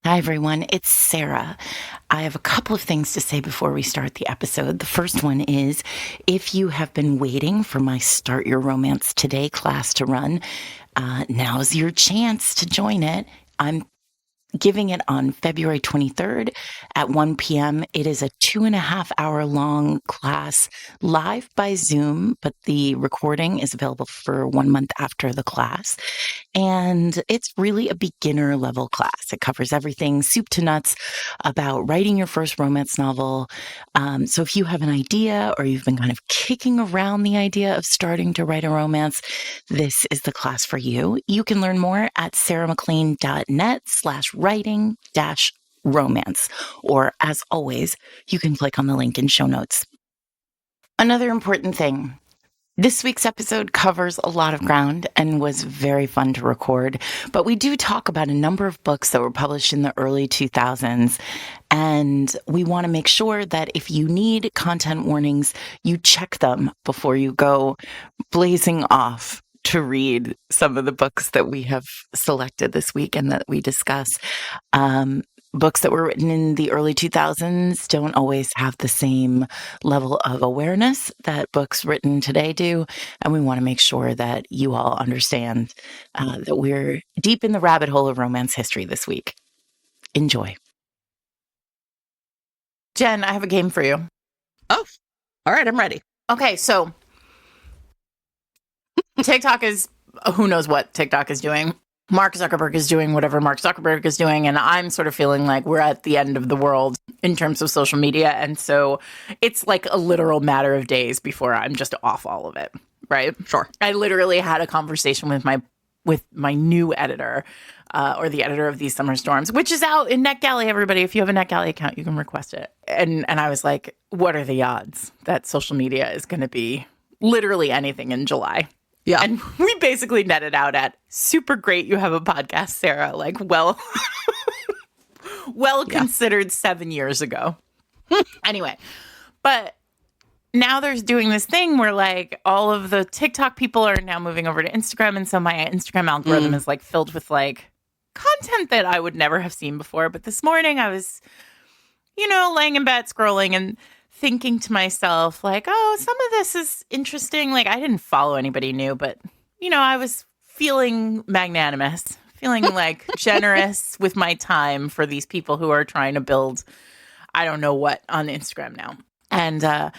Hi, everyone. It's Sarah. I have a couple of things to say before we start the episode. The first one is, if you have been waiting for my Start Your Romance Today class to run, now's your chance to join it. I'm giving it on February 23rd at 1 p.m. It is a 2.5-hour long class live by Zoom, but the recording is available for 1 month after the class. And it's really a beginner level class. It covers everything soup to nuts about writing your first romance novel. So if you have an idea or you've been kind of kicking around the idea of starting to write a romance, this is the class for you. You can learn more at sarahmclean.net/writing-romance. Or as always, you can click on the link in show notes. Another important thing. This week's episode covers a lot of ground and was very fun to record, but we do talk about a number of books that were published in the early 2000s, and we want to make sure that if you need content warnings, you check them before you go blazing off to read some of the books that we have selected this week and that we discuss. Books that were written in the early 2000s don't always have the same level of awareness that books written today do. And we want to make sure that you all understand that we're deep in the rabbit hole of romance history this week. Enjoy. Jen, I have a game for you. Oh, all right. I'm ready. Okay, so TikTok is, who knows what TikTok is doing. Mark Zuckerberg is doing whatever Mark Zuckerberg is doing, and I'm sort of feeling like we're at the end of the world in terms of social media, and so it's like a literal matter of days before I'm just off all of it, right? Sure. I literally had a conversation with my new editor, or the editor of These Summer Storms, which is out in NetGalley, everybody. If you have a NetGalley account, you can request it. And I was like, what are the odds that social media is going to be literally anything in July? Yeah. And we basically netted out at super great. You have a podcast, Sarah, like well considered 7 years ago. Anyway, but now there's doing this thing where like all of the TikTok people are now moving over to Instagram. And so my Instagram algorithm is like filled with like content that I would never have seen before. But this morning I was, laying in bed scrolling and thinking to myself, like, oh, some of this is interesting. Like, I didn't follow anybody new, but, I was feeling magnanimous, feeling like generous with my time for these people who are trying to build, I don't know what, on Instagram now. And I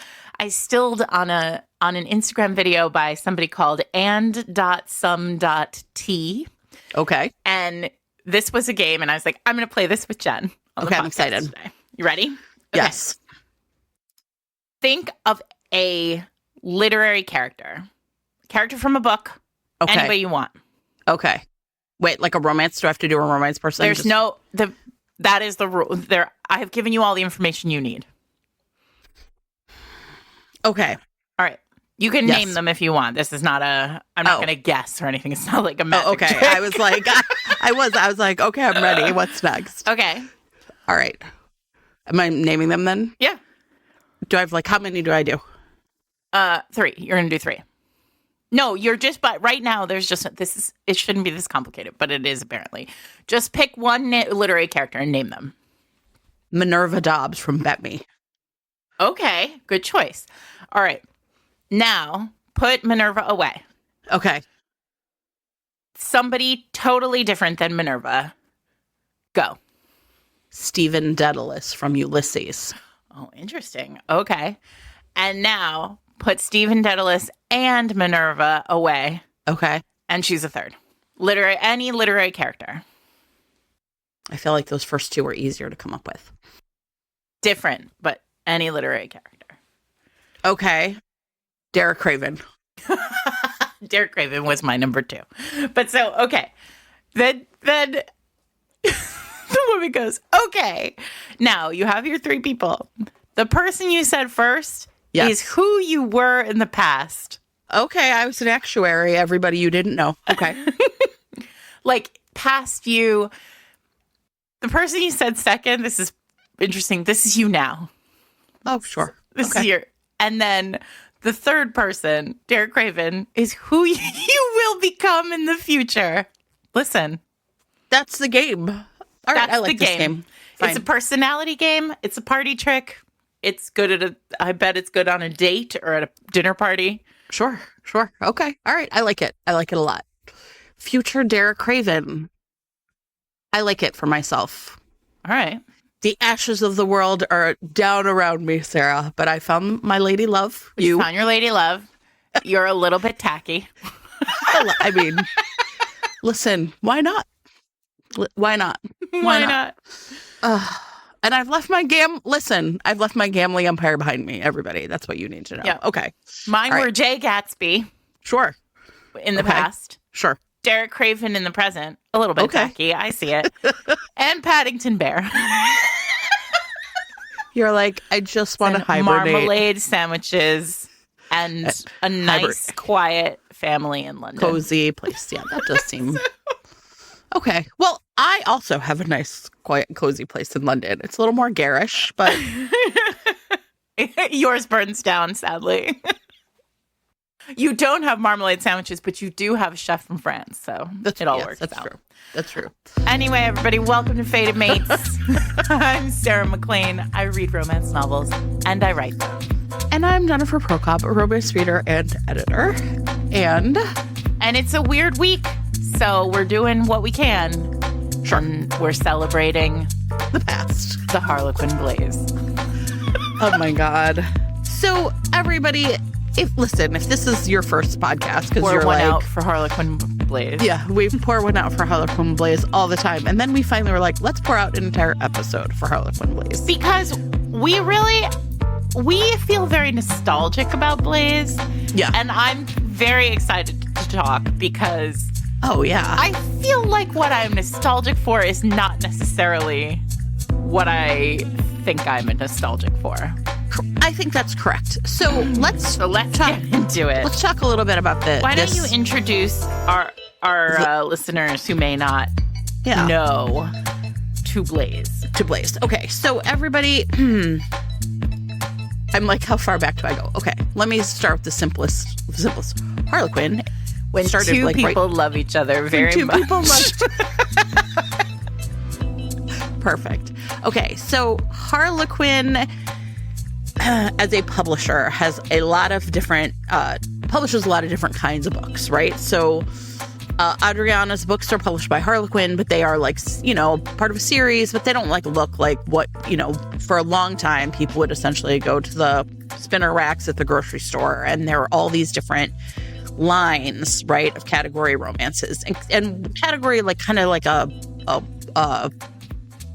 stilled on an Instagram video by somebody called and.some.t. Okay. And this was a game, and I was like, I'm going to play this with Jen. Okay, I'm excited. Today. You ready? Okay. Yes. Think of a literary character from a book, Okay. any way you want. Okay. Wait, like a romance? Do I have to do a romance person? That is the rule. I have given you all the information you need. Okay. All right. You can name them if you want. This is not I'm not going to guess or anything. It's not like a magic okay. trick. I was like, I was like, okay, I'm ready. What's next? Okay. All right. Am I naming them then? Yeah. Do I have how many do I do? 3. You're going to do 3. No, but right now it shouldn't be this complicated, but it is apparently. Just pick one literary character and name them. Minerva Dobbs from Bet Me. Okay, good choice. All right. Now, put Minerva away. Okay. Somebody totally different than Minerva. Go. Stephen Dedalus from Ulysses. Oh, interesting. Okay. And now put Stephen Dedalus and Minerva away. Okay. And choose a third. Any literary character. I feel like those first 2 were easier to come up with. Different, but any literary character. Okay. Derek Craven. Derek Craven was my number 2. But so, okay. Then the woman goes, okay, now you have your 3 people. The person you said first is who you were in the past. Okay, I was an actuary. Everybody you didn't know. Okay. Like past you. The person you said second, this is interesting. This is you now. Oh, sure. This is your. And then the third person, Derek Craven, is who you will become in the future. Listen. That's the game. All right, That's I like the this game. Fine. It's a personality game. It's a party trick. It's good at I bet it's good on a date or at a dinner party. Sure. Okay. All right. I like it. I like it a lot. Future Derek Craven. I like it for myself. All right. The ashes of the world are down around me, Sarah, but I found my lady love. You found your lady love. You're a little bit tacky. I mean, listen, why not? Why not? Why not? And I've left my I've left my gambling empire behind me, everybody. That's what you need to know. Yeah. Okay. Mine All were right. Jay Gatsby Sure. in the past. Sure. Derek Craven in the present. A little bit tacky. I see it. And Paddington Bear. You're like, I just want to hibernate. Marmalade sandwiches and a nice, quiet family in London. Cozy place. Yeah, that does seem... Okay. Well, I also have a nice, quiet, cozy place in London. It's a little more garish, but... Yours burns down, sadly. You don't have marmalade sandwiches, but you do have a chef from France, so it all works out. True. That's true. Anyway, everybody, welcome to Fated Mates. I'm Sarah McLean. I read romance novels, and I write them. And I'm Jennifer Prokop, a romance reader and editor. And it's a weird week, so we're doing what we can. Sure. And we're celebrating the past. The Harlequin Blaze. Oh, my God. So, everybody... If this is your first podcast, because you're one like, out for Harlequin Blaze. Yeah, we pour one out for Harlequin Blaze all the time. And then we finally were like, let's pour out an entire episode for Harlequin Blaze. Because we feel very nostalgic about Blaze. Yeah. And I'm very excited to talk because I feel like what I'm nostalgic for is not necessarily what I think I'm nostalgic for. I think that's correct. So let's get into it. Let's talk a little bit about this. Why don't you introduce our listeners who may not know to Blaze? Okay, so everybody, I'm like, how far back do I go? Okay, let me start with the simplest. Harlequin. When two people love each other very much. Two people love. Perfect. Okay, so Harlequin, as a publisher, has a lot of different publishes a lot of different kinds of books, right? So Adriana's books are published by Harlequin, but they are like, part of a series, but they don't look like what, for a long time people would essentially go to the spinner racks at the grocery store, and there are all these different lines, right, of category romances, and category kind of like a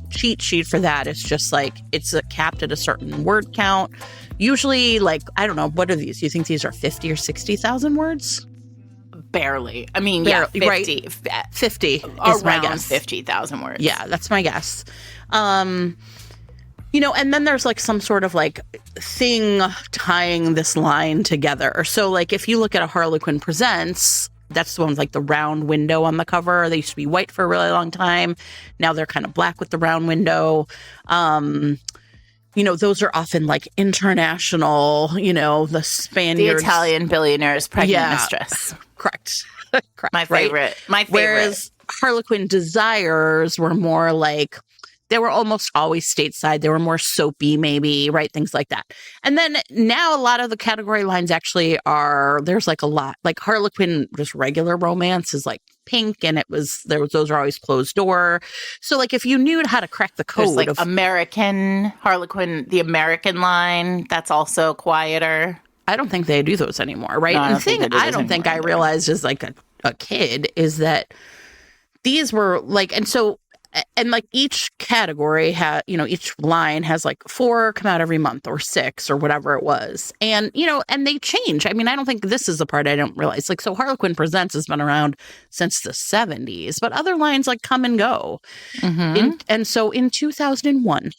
cheat sheet for that is just it's capped at a certain word count. Usually, I don't know, what are these? You think these are 50 or 60,000 words? Barely. I mean, barely, 50. Right? 50 is my guess. 50,000 words. Yeah, that's my guess. And then there's some sort of thing tying this line together. So if you look at a Harlequin Presents, that's the one with the round window on the cover. They used to be white for a really long time. Now they're kind of black with the round window. Those are often international, the Spaniards. The Italian billionaire's pregnant mistress. Correct. My favorite. Right? My favorite. Whereas Harlequin Desires were more they were almost always stateside. They were more soapy, maybe, right? Things like that. And then now a lot of the category lines actually there's a lot. Harlequin, just regular romance is pink, and those are always closed door. So if you knew how to crack the code there's American Harlequin, the American line, that's also quieter. I don't think they do those anymore, right? No, and the thing I don't think I realized as a kid is that these were each category had, each line has 4 come out every month or 6 or whatever it was. And, and they change. I mean, I don't think this is the part I don't realize. So Harlequin Presents has been around since the 70s, but other lines come and go. Mm-hmm. And so in 2001,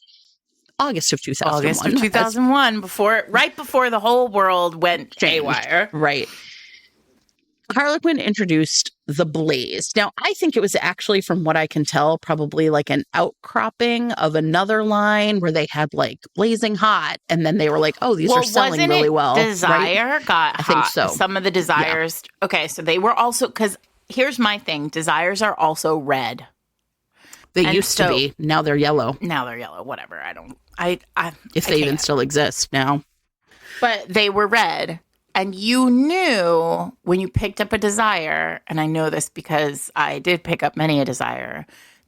August of 2001, right before the whole world went haywire. Right. Harlequin introduced the Blaze. Now, I think it was actually, from what I can tell, probably an outcropping of another line where they had Blazing Hot, and then they were these are selling really well. Desire got hot. I think so. Some of the Desires. Yeah. Okay, so they were also, because here's my thing. Desires are also red. They And used to so- be. Now they're yellow. Now they're yellow, whatever. If they even still exist now. But they were red. And you knew when you picked up a Desire, and I know this because I did pick up many a Desire,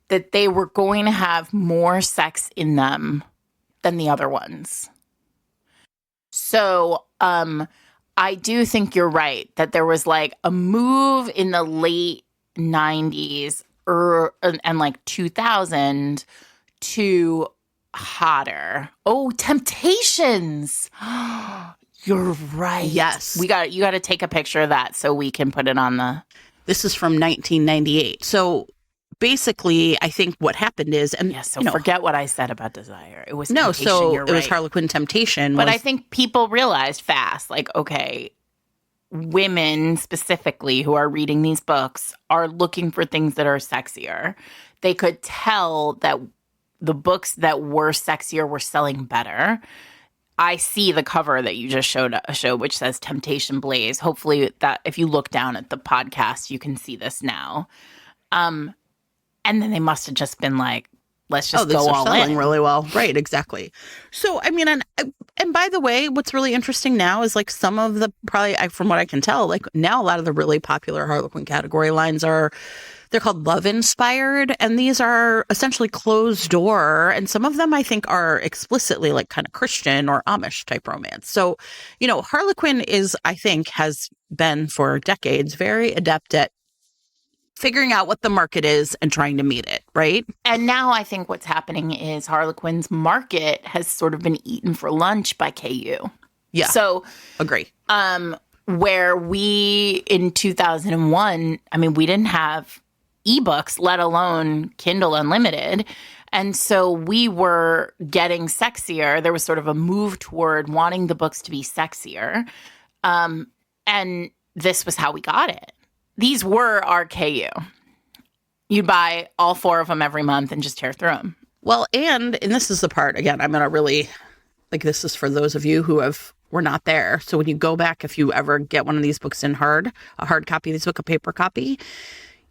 that they were going to have more sex in them than the other ones. So I do think you're right that there was like a move in the late 90s and like 2000 to hotter. Oh, Temptations. You're right. Yes. You got to take a picture of that so we can put it on the... This is from 1998. So basically, I think what happened is... forget what I said about Desire. It was No, Temptation, so you're it was right. Harlequin Temptation. But I think people realized fast, like, okay, women specifically who are reading these books are looking for things that are sexier. They could tell that the books that were sexier were selling better. I see the cover that you just showed, which says Temptation Blaze. Hopefully that if you look down at the podcast, you can see this now. And then they must have just been like, let's just go all in. Selling really well. Right, exactly. So, I mean, and by the way, what's really interesting now is like some of the, probably from what I can tell, like now a lot of the really popular Harlequin category lines they're called love inspired. And these are essentially closed door. And some of them I think are explicitly like kind of Christian or Amish type romance. So, Harlequin has been for decades very adept at figuring out what the market is and trying to meet it, right? And now I think what's happening is Harlequin's market has sort of been eaten for lunch by KU. Yeah. So agree. Where we in 2001, I mean, we didn't have ebooks, let alone Kindle Unlimited. And so we were getting sexier. There was sort of a move toward wanting the books to be sexier. And this was how we got it. These were our KU. You'd buy all 4 of them every month and just tear through them. Well, and this is the part, again, I'm going to really, like, this is for those of you who were not there. So when you go back, if you ever get one of these books in a hard copy of this book, a paper copy,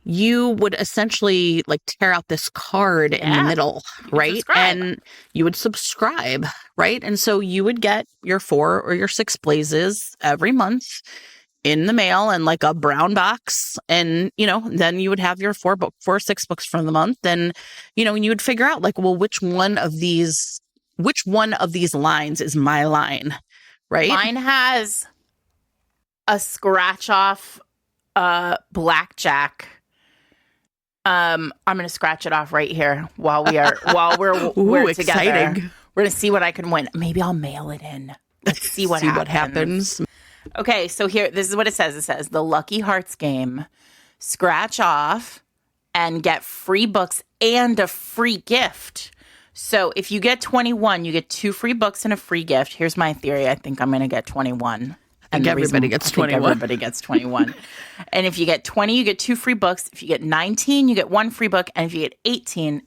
you would essentially like tear out this card in the middle, right? And you would subscribe, right? And so you would get your 4 or your 6 Blazes every month in the mail and like a brown box. And, then you would have your 4 or 6 books for the month. And, and you would figure out like, well, which one of these lines is my line, right? Mine has a scratch off blackjack. I'm going to scratch it off right here while we're together. Exciting. We're going to see what I can win. Maybe I'll mail it in. Let's see what happens. Okay, so this is what it says. It says, the Lucky Hearts game, scratch off and get free books and a free gift. So if you get 21, you get 2 free books and a free gift. Here's my theory. I think I'm going to get 21. And everybody gets 21. Everybody gets 21. And if you get 20, you get 2 free books. If you get 19, you get 1 free book. And if you get 18,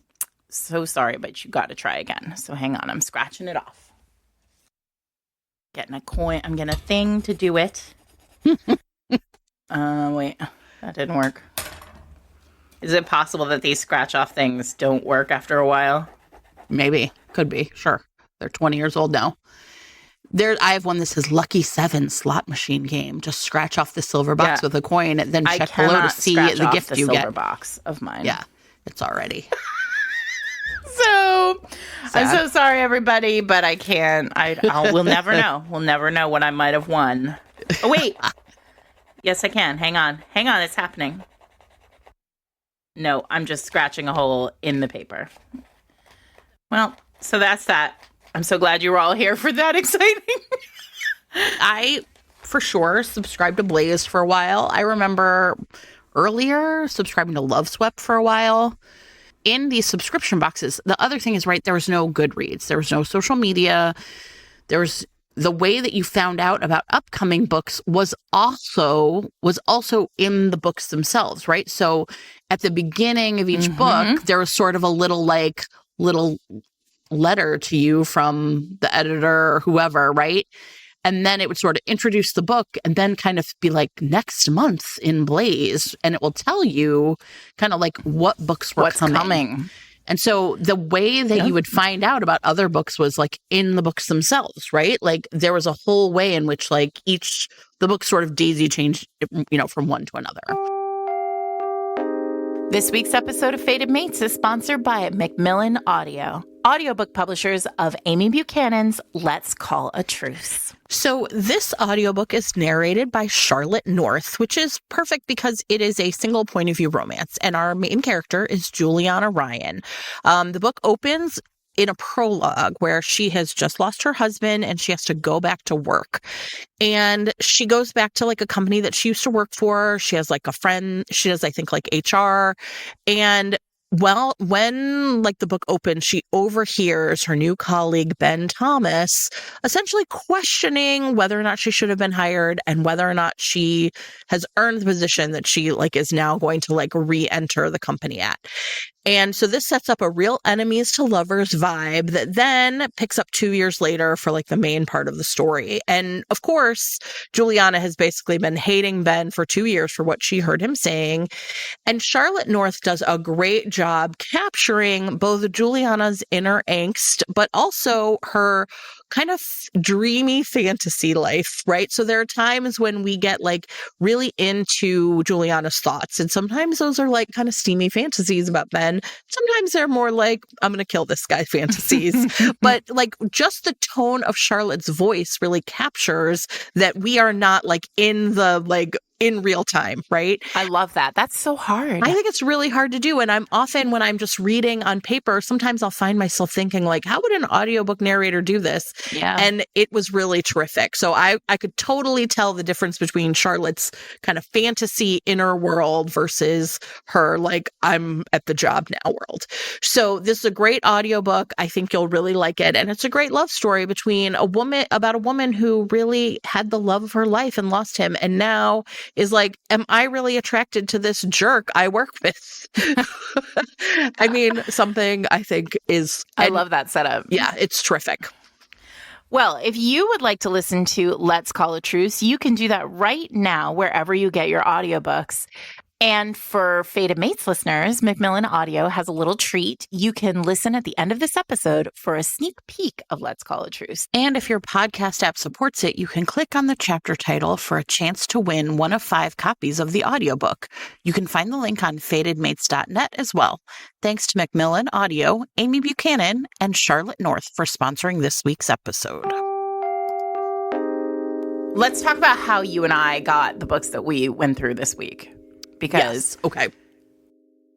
so sorry, but you got to try again. So hang on. I'm scratching it off. Getting a coin. I'm getting a thing to do it. Wait, that didn't work. Is it possible that these scratch off things don't work after a while? Maybe. Could be. Sure. They're 20 years old now. I have one that says Lucky 7 slot machine game. Just scratch off the silver box with a coin and then check below to see the gift you get. Silver box of mine. Yeah, it's already. So sad. I'm so sorry, everybody, but I can't. We'll never know. We'll never know what I might have won. Oh, wait. Yes, I can. Hang on. It's happening. No, I'm just scratching a hole in the paper. Well, so that's that. I'm so glad you were all here for that exciting. I, for sure, subscribed to Blaze for a while. I remember earlier subscribing to Love Swept for a while. In these subscription boxes, the other thing is, right, there was no Goodreads. There was no social media. There was the way that you found out about upcoming books was also in the books themselves, right? So at the beginning of each book, there was sort of a little letter to you from the editor or whoever, right? And then it would sort of introduce the book and then kind of be like next month in Blaze. And it will tell you kind of like what books were coming. And so the way that you would find out about other books was like in the books themselves, right? Like there was a whole way in which like the book sort of daisy changed, from one to another. This week's episode of Fated Mates is sponsored by Macmillan Audio, audiobook publishers of Amy Buchanan's Let's Call a Truce. So this audiobook is narrated by Charlotte North, which is perfect because it is a single point of view romance. And our main character is Juliana Ryan. The book opens in a prologue where she has just lost her husband and she has to go back to work. And she goes back to like a company that she used to work for. She has like a friend. She does, I think, like HR. And well, when like the book opens, she overhears her new colleague, Ben Thomas, essentially questioning whether or not she should have been hired and whether or not she has earned the position that she like is now going to like re-enter the company at. And so this sets up a real enemies to lovers vibe that then picks up 2 years later for like the main part of the story. And of course, Juliana has basically been hating Ben for 2 years for what she heard him saying. And Charlotte North does a great job capturing both Juliana's inner angst, but also her kind of dreamy fantasy life, right? So there are times when we get like really into Juliana's thoughts, and sometimes those are like kind of steamy fantasies about Ben. Sometimes they're more like, I'm going to kill this guy fantasies. But like just the tone of Charlotte's voice really captures that we are not like in real time, right? I love that. That's so hard. I think it's really hard to do. And I'm often, when I'm just reading on paper, sometimes I'll find myself thinking like, how would an audiobook narrator do this? Yeah. And it was really terrific. So I could totally tell the difference between Charlotte's kind of fantasy inner world versus her, like, I'm at the job now world. So this is a great audiobook. I think you'll really like it. And it's a great love story about a woman who really had the love of her life and lost him. And now is like, am I really attracted to this jerk I work with? I mean, something I think is... I love that setup. Yeah, it's terrific. Well, if you would like to listen to Let's Call a Truce, you can do that right now wherever you get your audiobooks. And for Fated Mates listeners, Macmillan Audio has a little treat. You can listen at the end of this episode for a sneak peek of Let's Call a Truce. And if your podcast app supports it, you can click on the chapter title for a chance to win one of 5 copies of the audiobook. You can find the link on fatedmates.net as well. Thanks to Macmillan Audio, Amy Buchanan, and Charlotte North for sponsoring this week's episode. Let's talk about how you and I got the books that we went through this week. Because okay,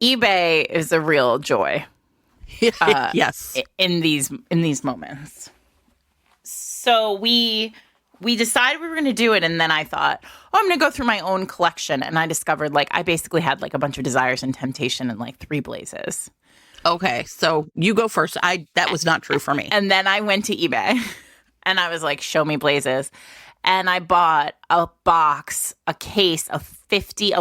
eBay is a real joy. Yes, in these moments. So we decided we were going to do it, and then I thought, I'm going to go through my own collection, and I discovered like I basically had like a bunch of Desires and Temptation and like 3 Blazes. Okay, so you go first. That was not true for me. And then I went to eBay, and I was like, show me Blazes. And I bought a case of 50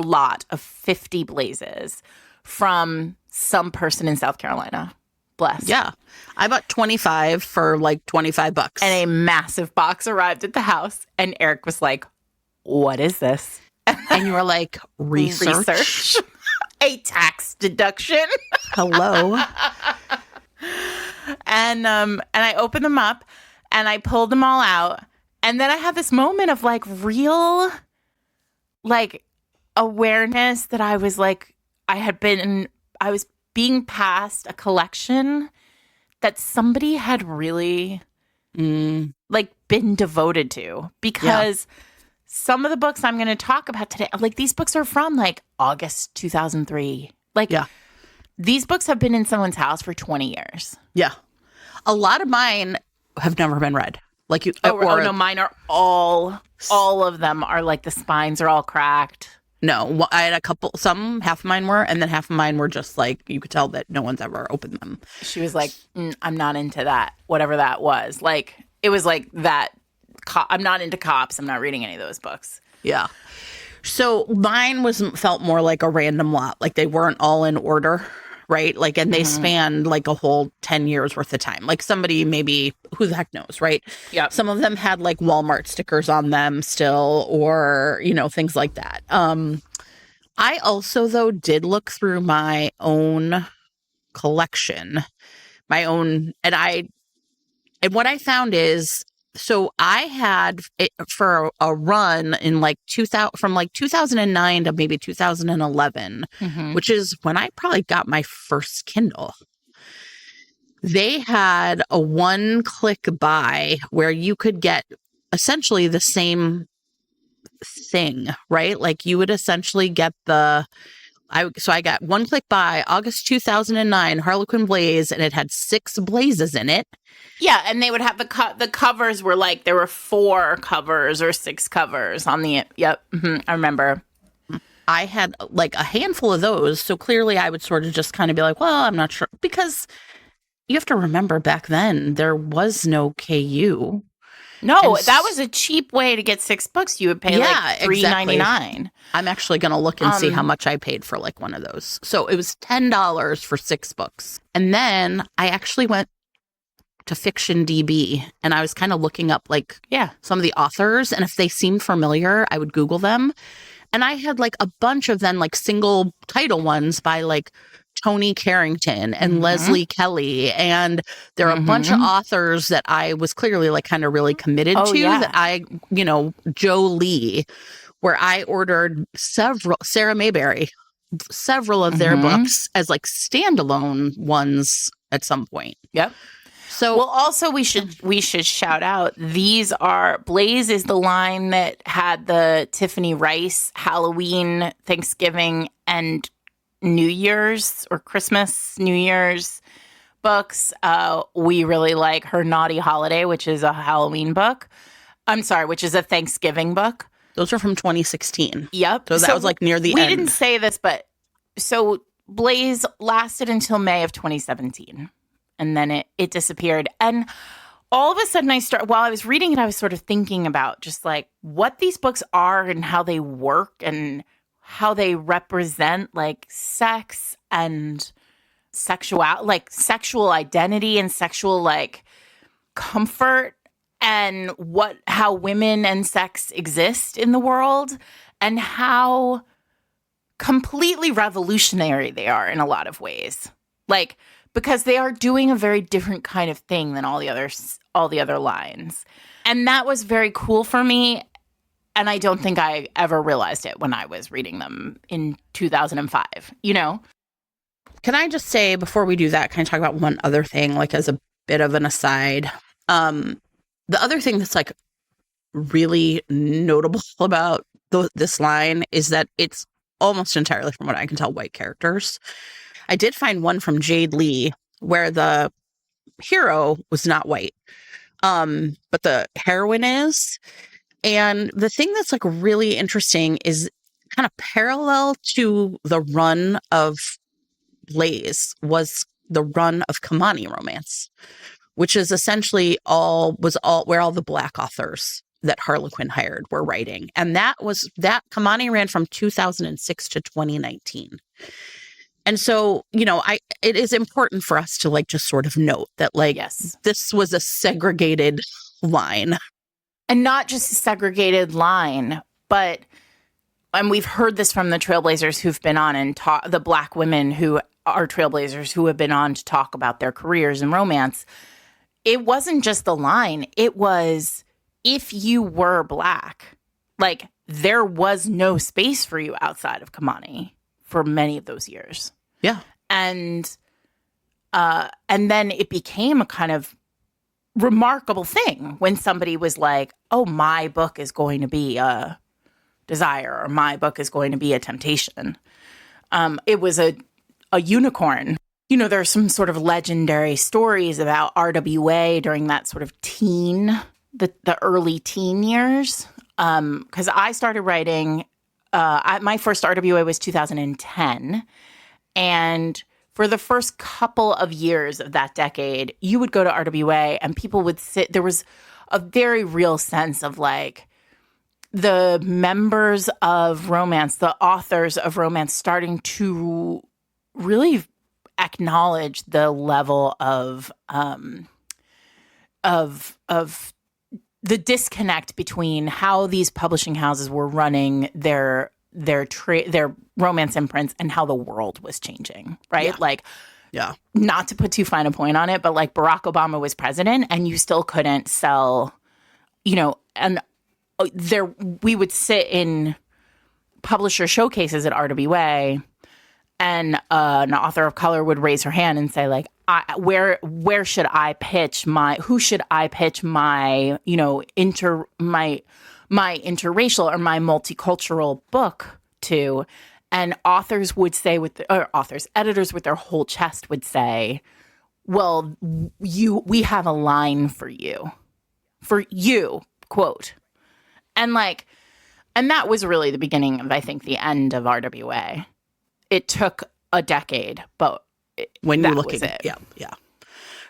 Blazes from some person in South Carolina. Bless. Yeah. I bought 25 for like $25. And a massive box arrived at the house. And Eric was like, what is this? And you were like, research. A tax deduction. Hello. And I opened them up and I pulled them all out. And then I had this moment of like real like awareness that I was like, I was being passed a collection that somebody had really like been devoted to, because some of the books I'm going to talk about today, like these books are from like August 2003. Like these books have been in someone's house for 20 years. Yeah. A lot of mine have never been read. Like you, no, mine are all of them are like the spines are all cracked. No, I had a couple, half of mine were, and then half of mine were just like, you could tell that no one's ever opened them. She was like, I'm not into that, whatever that was. Like, it was like that, I'm not into cops, I'm not reading any of those books. Yeah. So mine felt more like a random lot, like they weren't all in order. Right? Like, and they spanned like a whole 10 years worth of time. Like somebody maybe, who the heck knows, right? Yeah. Some of them had like Walmart stickers on them still, or, things like that. I also, though, did look through my own collection, my own, and what I found is, so I had it for a run in like 2000, from like 2009 to maybe 2011, which is when I probably got my first Kindle. They had a one-click buy where you could get essentially the same thing, right? Like you would essentially get so I got one-click buy, August 2009, Harlequin Blaze, and it had 6 blazes in it. Yeah, and they would have the covers were like, there were 4 covers or 6 covers on the, yep, I remember. I had like a handful of those, so clearly I would sort of just kind of be like, well, I'm not sure, because you have to remember back then there was no KU. No, that was a cheap way to get 6 books. You would pay like $3.99. Exactly. I'm actually going to look and see how much I paid for like one of those. So it was $10 for 6 books. And then I actually went to Fiction DB and I was kind of looking up like some of the authors, and if they seemed familiar, I would Google them. And I had like a bunch of then like single title ones by like Toni Carrington and Leslie Kelly. And there are a bunch of authors that I was clearly like kind of really committed to that I, Joe Lee, where I ordered Sarah Mayberry, several of their books as like standalone ones at some point. Yep. So, well, also we should shout out, these are, Blaze is the line that had the Tiffany Rice Halloween, Thanksgiving, and New Year's or Christmas, New Year's books. We really like her Naughty Holiday, which is a Halloween book. I'm sorry, which is a Thanksgiving book. Those are from 2016. Yep. So that was like near the end. We didn't say this, but so Blaze lasted until May of 2017. And then it disappeared. And all of a sudden while I was reading it, I was sort of thinking about just like what these books are and how they work and how they represent like sex and sexual identity and sexual like comfort, and how women and sex exist in the world, and how completely revolutionary they are in a lot of ways. Like, because they are doing a very different kind of thing than all the other lines. And that was very cool for me. And I don't think I ever realized it when I was reading them in 2005, Can I just say, before we do that, can I talk about one other thing, like as a bit of an aside? The other thing that's like really notable about this line is that it's almost entirely, from what I can tell, white characters. I did find one from Jade Lee where the hero was not white, but the heroine is. And the thing that's like really interesting is kind of parallel to the run of Blaze was the run of Kamani romance, which is essentially where all the Black authors that Harlequin hired were writing. And that Kamani ran from 2006 to 2019. And so, it is important for us to like just sort of note that like, this was a segregated line. And not just a segregated line, but, and we've heard this from the trailblazers who've been on and the Black women who are trailblazers who have been on to talk about their careers in romance. It wasn't just the line. It was, if you were Black, like there was no space for you outside of Kamani for many of those years. Yeah. And then it became a kind of remarkable thing when somebody was like, oh, my book is going to be a desire, or my book is going to be a temptation. It was a unicorn. There are some sort of legendary stories about RWA during that sort of the early teen years. Because I started writing, my first RWA was 2010. And for the first couple of years of that decade, you would go to RWA and people would sit. There was a very real sense of like the members of romance, the authors of romance, starting to really acknowledge the level of the disconnect between how these publishing houses were running their romance imprints and how the world was changing, right? Yeah. Not to put too fine a point on it, but like Barack Obama was president and you still couldn't sell, and we would sit in publisher showcases at RWA, and an author of color would raise her hand and say, like, where should I pitch who should I pitch my, my interracial or my multicultural book to? And editors with their whole chest would say, well, we have a line for you, quote. And that was really the beginning of, I think, the end of RWA. It took a decade, but when you're looking at it. Yeah.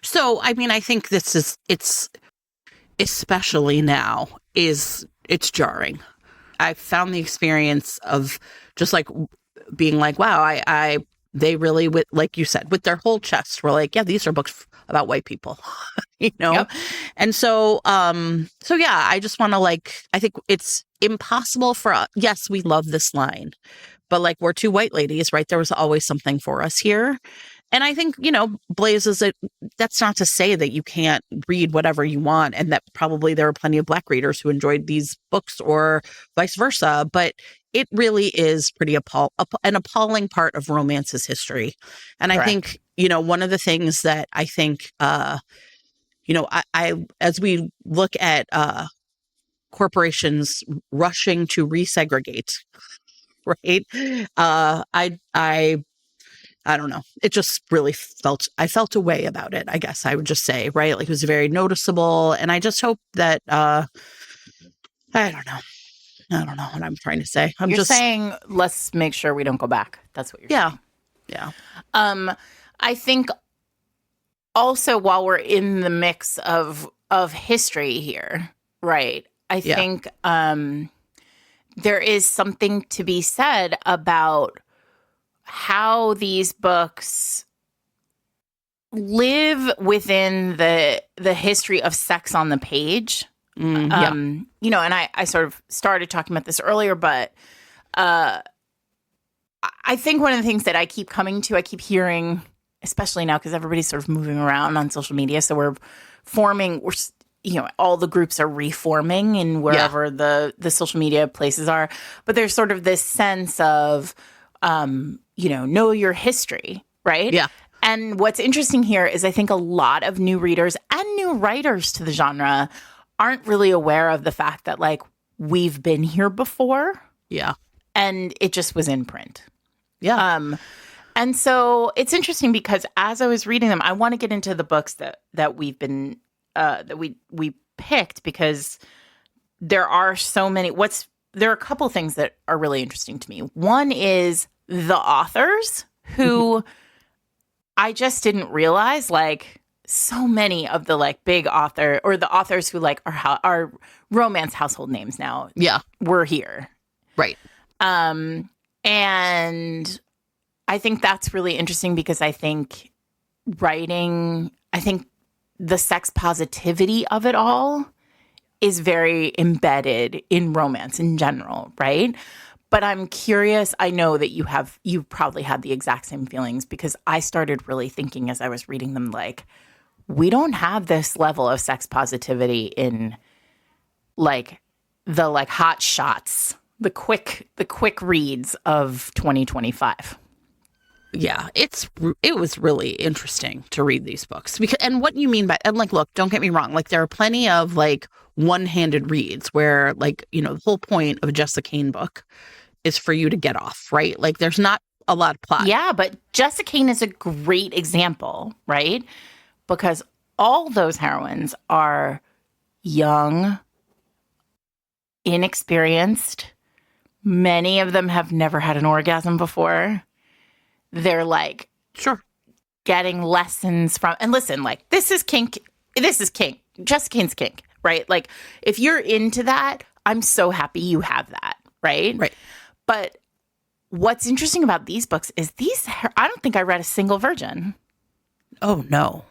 So, I mean, I think it's especially now it's jarring. I found the experience of just like being like, wow, they really, like you said, with their whole chest were like, yeah, these are books about white people, Yep. And so yeah, I just want to I think it's impossible for us. Yes, we love this line, but like, we're two white ladies, right? There was always something for us here. And I think, Blaze that's not to say that you can't read whatever you want, and that probably there are plenty of Black readers who enjoyed these books or vice versa, but it really is pretty an appalling part of romance's history. And Correct. I think, one of the things that I think, I as we look at corporations rushing to resegregate, right? I don't know. It just really I felt a way about it, I guess I would just say, right? Like, it was very noticeable. And I just hope that, I don't know what I'm trying to say. You're saying, let's make sure we don't go back. That's what you're saying. Yeah. I think also, while we're in the mix of history here, right? I think there is something to be said about how these books live within the history of sex on the page. And I sort of started talking about this earlier, but I think one of the things that I keep hearing, especially now because everybody's sort of moving around on social media, so we're all the groups are reforming in wherever the social media places are, but there's sort of this sense of know your history, right? Yeah. And what's interesting here is I think a lot of new readers and new writers to the genre aren't really aware of the fact that, like, we've been here before. Yeah. And it just was in print. Yeah. And so it's interesting because as I was reading them, I want to get into the books that we've been that we picked, because there are so many. There are a couple things that are really interesting to me. One is the authors who I just didn't realize, like, so many of the like big author or the authors who like are romance household names now. Yeah. Were here. Right. And I think that's really interesting because I think the sex positivity of it all is very embedded in romance in general, right? But I'm curious, I know that you probably had the exact same feelings, because I started really thinking as I was reading them, like, we don't have this level of sex positivity in like the like hot shots, the quick reads of 2025. Yeah, it was really interesting to read these books, because, and what you mean by, and like, look, don't get me wrong, like, there are plenty of like one-handed reads where, like, the whole point of a Jessica Cain book is for you to get off, right? Like, there's not a lot of plot. Yeah, but Jessica Cain is a great example, right? Because all those heroines are young, inexperienced. Many of them have never had an orgasm before. They're like, sure, getting lessons from, and listen, like, this is kink. Jessica Cain's kink, right? Like, if you're into that, I'm so happy you have that, right? Right. But what's interesting about these books is I don't think I read a single virgin. Oh, no.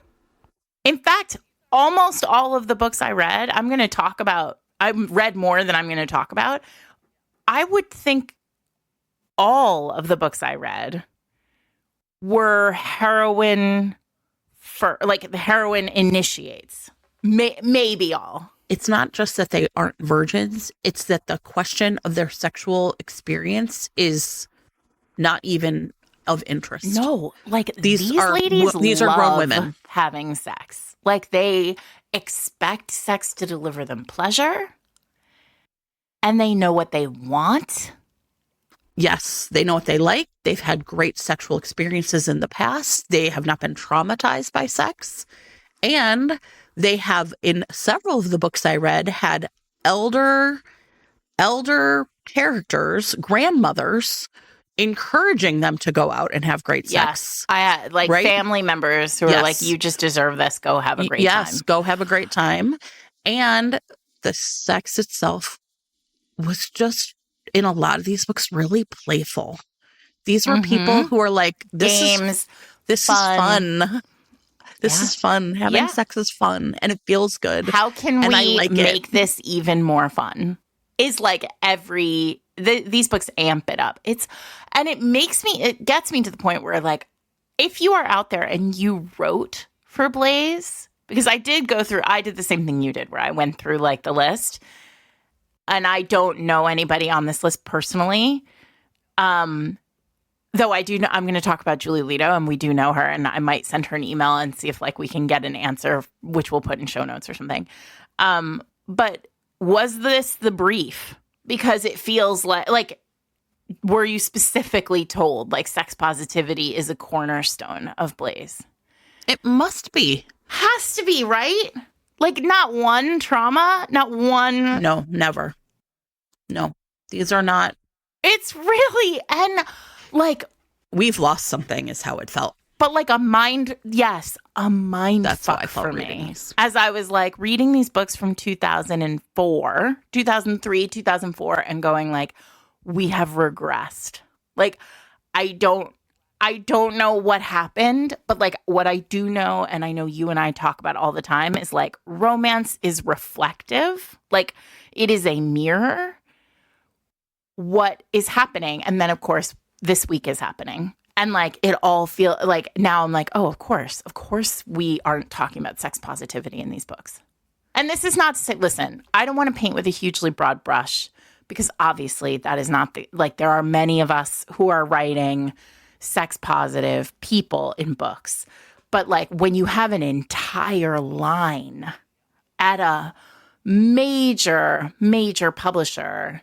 In fact, almost all of the books I read, I've read more than I'm going to talk about. I would think all of the books I read were heroin like the heroin initiates. Maybe all. It's not just that they aren't virgins, it's that the question of their sexual experience is not even of interest. No, like these ladies are grown women having sex. Like they expect sex to deliver them pleasure, and they know what they want. Yes, they know what they like. They've had great sexual experiences in the past. They have not been traumatized by sex. And they have, in several of the books I read, had elder characters, grandmothers, encouraging them to go out and have great sex. Yes, I had family members who are like, you just deserve this. Go have a great time. Yes, go have a great time. And the sex itself was just, in a lot of these books, really playful. These were people who are like, this is fun. This is fun. Having sex is fun and it feels good. How can we make this even more fun? Is like these books amp it up. It gets me to the point where like, if you are out there and you wrote for Blaze, because I did the same thing you did where I went through like the list. And I don't know anybody on this list personally. Though I do know, I'm going to talk about Julie Leto, and we do know her, and I might send her an email and see if like we can get an answer, which we'll put in show notes or something. But was this the brief? Because it feels like were you specifically told like sex positivity is a cornerstone of Blaze? It must be. Has to be, right? Like, not one trauma, not one. No, never. No, these are not. It's really, and like. We've lost something is how it felt. But like a mind That's fuck how I felt for me. As I was like reading these books from 2004, 2003, 2004, and going like, we have regressed. Like, I don't know what happened, but like what I do know, and I know you and I talk about all the time, is like romance is reflective. Like it is a mirror. What is happening? And then of course, this week is happening. And like it all feel like now I'm like, oh, of course we aren't talking about sex positivity in these books. And this is not to say, listen, I don't want to paint with a hugely broad brush because obviously that is not there are many of us who are writing sex positive people in books. But like when you have an entire line at a major publisher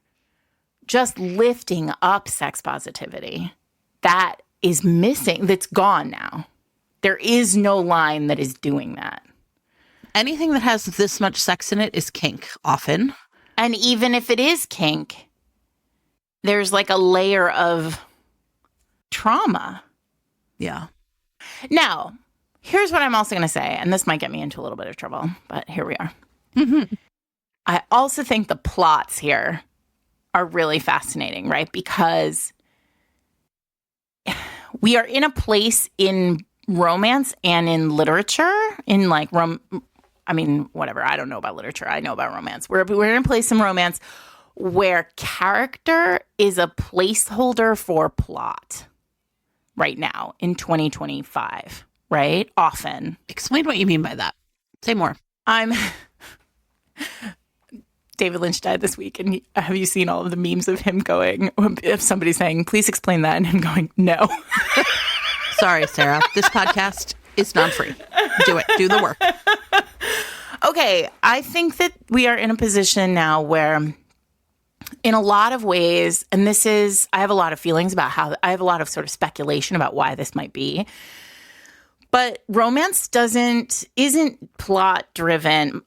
just lifting up sex positivity, that is missing. That's gone now. There is no line that is doing that. Anything that has this much sex in it is kink often. And even if it is kink, there's like a layer of trauma. Yeah. Now, here's what I'm also going to say, and this might get me into a little bit of trouble, but here we are. I also think the plots here are really fascinating, right? Because we are in a place in romance and in literature, in like whatever. I don't know about literature. I know about romance. We're in a place in romance where character is a placeholder for plot right now in 2025, right? Often. Explain what you mean by that. Say more. David Lynch died this week, and have you seen all of the memes of him going, if somebody's saying, please explain that, and him going, no. Sorry, Sarah. This podcast is not free. Do it. Do the work. Okay. I think that we are in a position now where, in a lot of ways, and I have a lot of feelings about I have a lot of sort of speculation about why this might be, but romance isn't plot driven.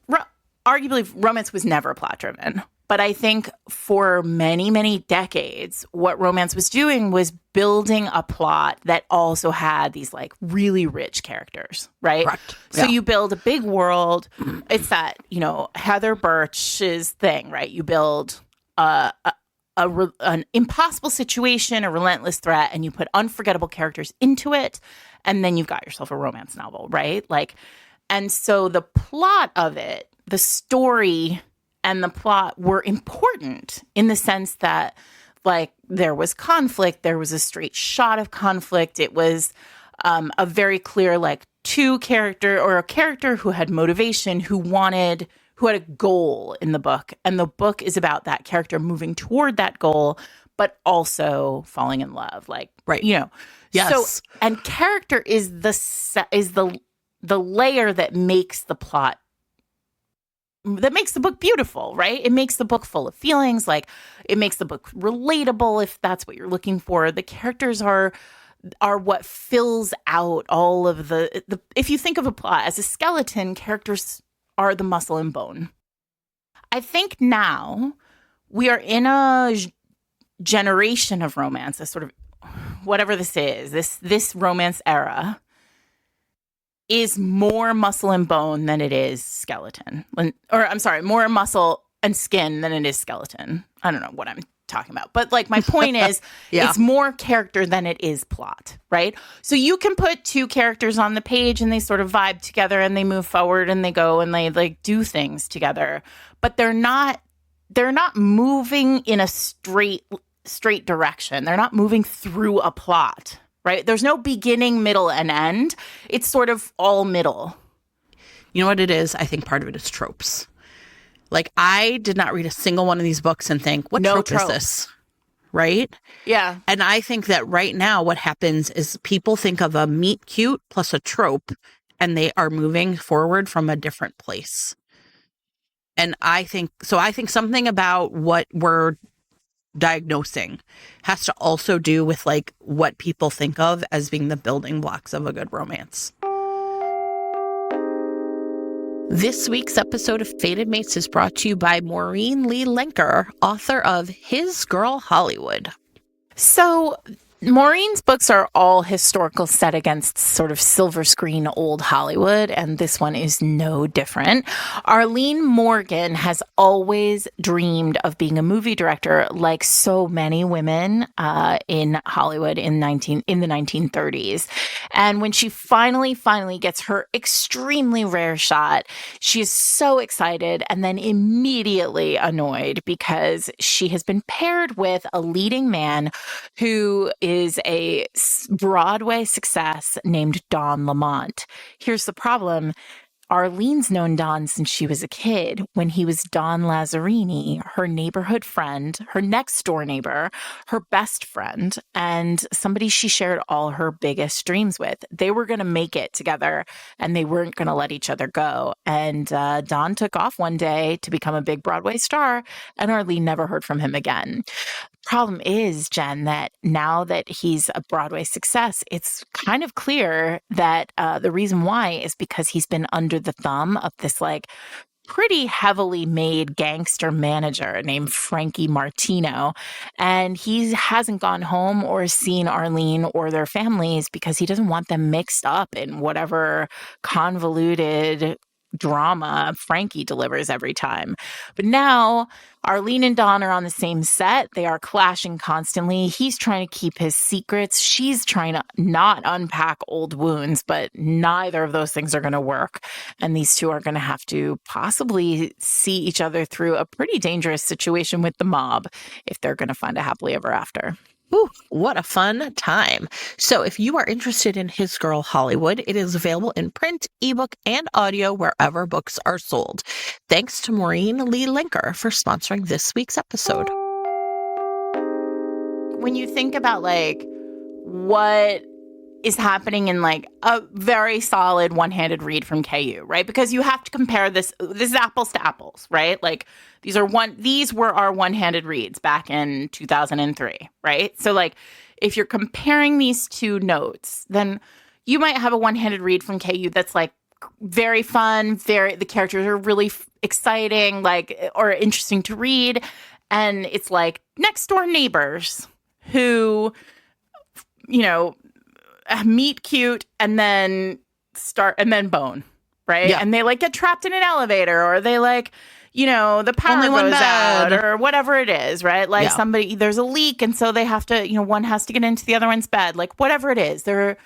Arguably, romance was never plot driven. But I think for many, many decades, what romance was doing was building a plot that also had these like really rich characters, right? Correct. So you build a big world. It's that, Heather Birch's thing, right? You build an impossible situation, a relentless threat, and you put unforgettable characters into it. And then you've got yourself a romance novel, right? And so the plot of it, the story and the plot were important in the sense that, like, there was conflict. There was a straight shot of conflict. It was a very clear, like, two character or a character who had motivation, who had a goal in the book. And the book is about that character moving toward that goal, but also falling in love. Like, Right. Yes. So, and character is the layer that makes the plot, that makes the book beautiful, right? It makes the book full of feelings. Like, it makes the book relatable, if that's what you're looking for. The characters are what fills out all of the if you think of a plot as a skeleton, characters are the muscle and bone. I think now we are in a generation of romance, a sort of, whatever this is, this romance era is more muscle and bone than it is skeleton. More muscle and skin than it is skeleton. I don't know what I'm talking about, but like, my point is, it's more character than it is plot, right? So you can put two characters on the page and they sort of vibe together and they move forward and they go and they like do things together, but they're not moving in a straight direction. They're not moving through a plot, right? There's no beginning, middle, and end. It's sort of all middle. You know what it is? I think part of it is tropes. Like, I did not read a single one of these books and think, what trope is this? Right? Yeah. And I think that right now what happens is people think of a meet cute plus a trope, and they are moving forward from a different place. And I think something about what we're diagnosing has to also do with like what people think of as being the building blocks of a good romance. This week's episode of Fated Mates is brought to you by Maureen Lee Lenker, author of His Girl Hollywood. So Maureen's books are all historical, set against sort of silver screen old Hollywood, and this one is no different. Arlene Morgan has always dreamed of being a movie director, like so many women in Hollywood in the 1930s. And when she finally gets her extremely rare shot, she is so excited and then immediately annoyed because she has been paired with a leading man who is a Broadway success named Don Lamont. Here's the problem. Arlene's known Don since she was a kid, when he was Don Lazzarini, her neighborhood friend, her next door neighbor, her best friend, and somebody she shared all her biggest dreams with. They were going to make it together and they weren't going to let each other go. And Don took off one day to become a big Broadway star, and Arlene never heard from him again. Problem is, Jen, that now that he's a Broadway success, it's kind of clear that the reason why is because he's been under the thumb of this like pretty heavily made gangster manager named Frankie Martino. And he hasn't gone home or seen Arlene or their families because he doesn't want them mixed up in whatever convoluted drama Frankie delivers every time. But now Arlene and Don are on the same set. They are clashing constantly. He's trying to keep his secrets. She's trying to not unpack old wounds, but neither of those things are going to work. And these two are going to have to possibly see each other through a pretty dangerous situation with the mob if they're going to find a happily ever after. Ooh, what a fun time. So if you are interested in His Girl Hollywood, it is available in print, ebook, and audio wherever books are sold. Thanks to Maureen Lee Lenker for sponsoring this week's episode. When you think about like what is happening in like a very solid one-handed read from KU, right? Because you have to compare this is apples to apples, right? Like these were our one-handed reads back in 2003, right? So like if you're comparing these two notes, then you might have a one-handed read from KU that's like very fun, the characters are really exciting, like, or interesting to read, and it's like next door neighbors who, you know, meet cute and then bone, right? Yeah. And they like get trapped in an elevator, or they like, you know, the power goes out, or whatever it is, right? Like there's a leak, and so they have to, you know, one has to get into the other one's bed, like whatever it is. There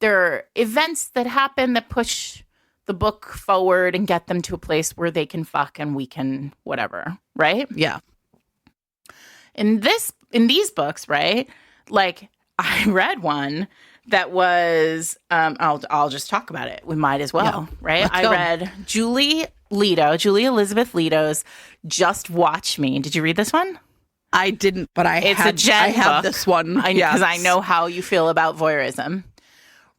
are events that happen that push the book forward and get them to a place where they can fuck and we can whatever, right? Yeah. In these books, right? Like I read one that was, I'll just talk about it. We might as well, right? Let's I go. read Julie Elizabeth Leto's Just Watch Me. Did you read this one? I didn't, but I have this one. Because I know how you feel about voyeurism,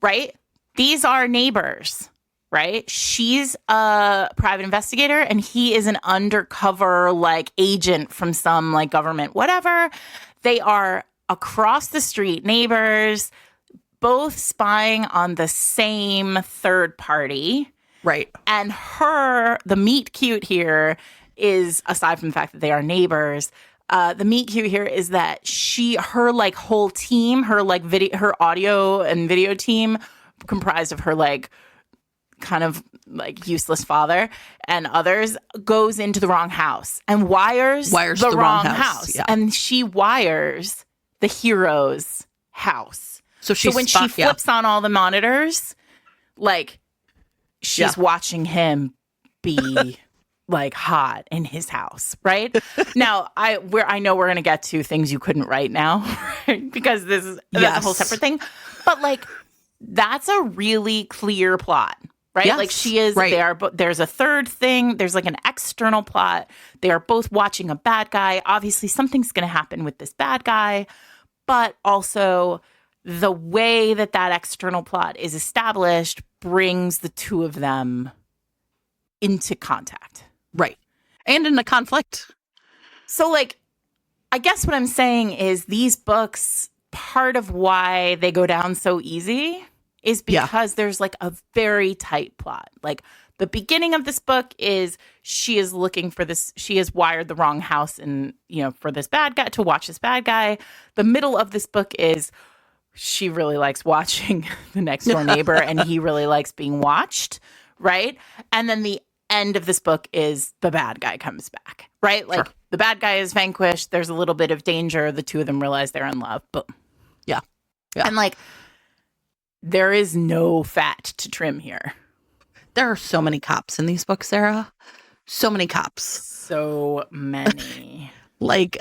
right? These are neighbors, right? She's a private investigator and he is an undercover like agent from some like government, whatever. They are across the street neighbors, both spying on the same third party. Right. And the meet cute here is, aside from the fact that they are neighbors, the meet cute here is that her like whole team, her audio and video team, comprised of her like kind of like useless father and others, goes into the wrong house and wires the wrong house. Yeah. And she wires the hero's house. So when she flips on all the monitors, like she's watching him be like hot in his house, right? Now, I know we're going to get to things you couldn't write now, right? Because that's a whole separate thing. But like that's a really clear plot, right? Yes, like she is there, but there's a third thing. There's like an external plot. They are both watching a bad guy. Obviously, something's going to happen with this bad guy, but also the way that external plot is established brings the two of them into contact. Right. And in a conflict. So, like, I guess what I'm saying is these books, part of why they go down so easy is because there's like a very tight plot. Like, the beginning of this book is she is looking for this. She has wired the wrong house and, for this bad guy to watch this bad guy. The middle of this book is she really likes watching the next door neighbor and he really likes being watched, right? And then the end of this book is the bad guy comes back, right? Like the bad guy is vanquished. There's a little bit of danger. The two of them realize they're in love. Boom. Yeah. And like, there is no fat to trim here. There are so many cops in these books, Sarah. So many cops. So many. Like,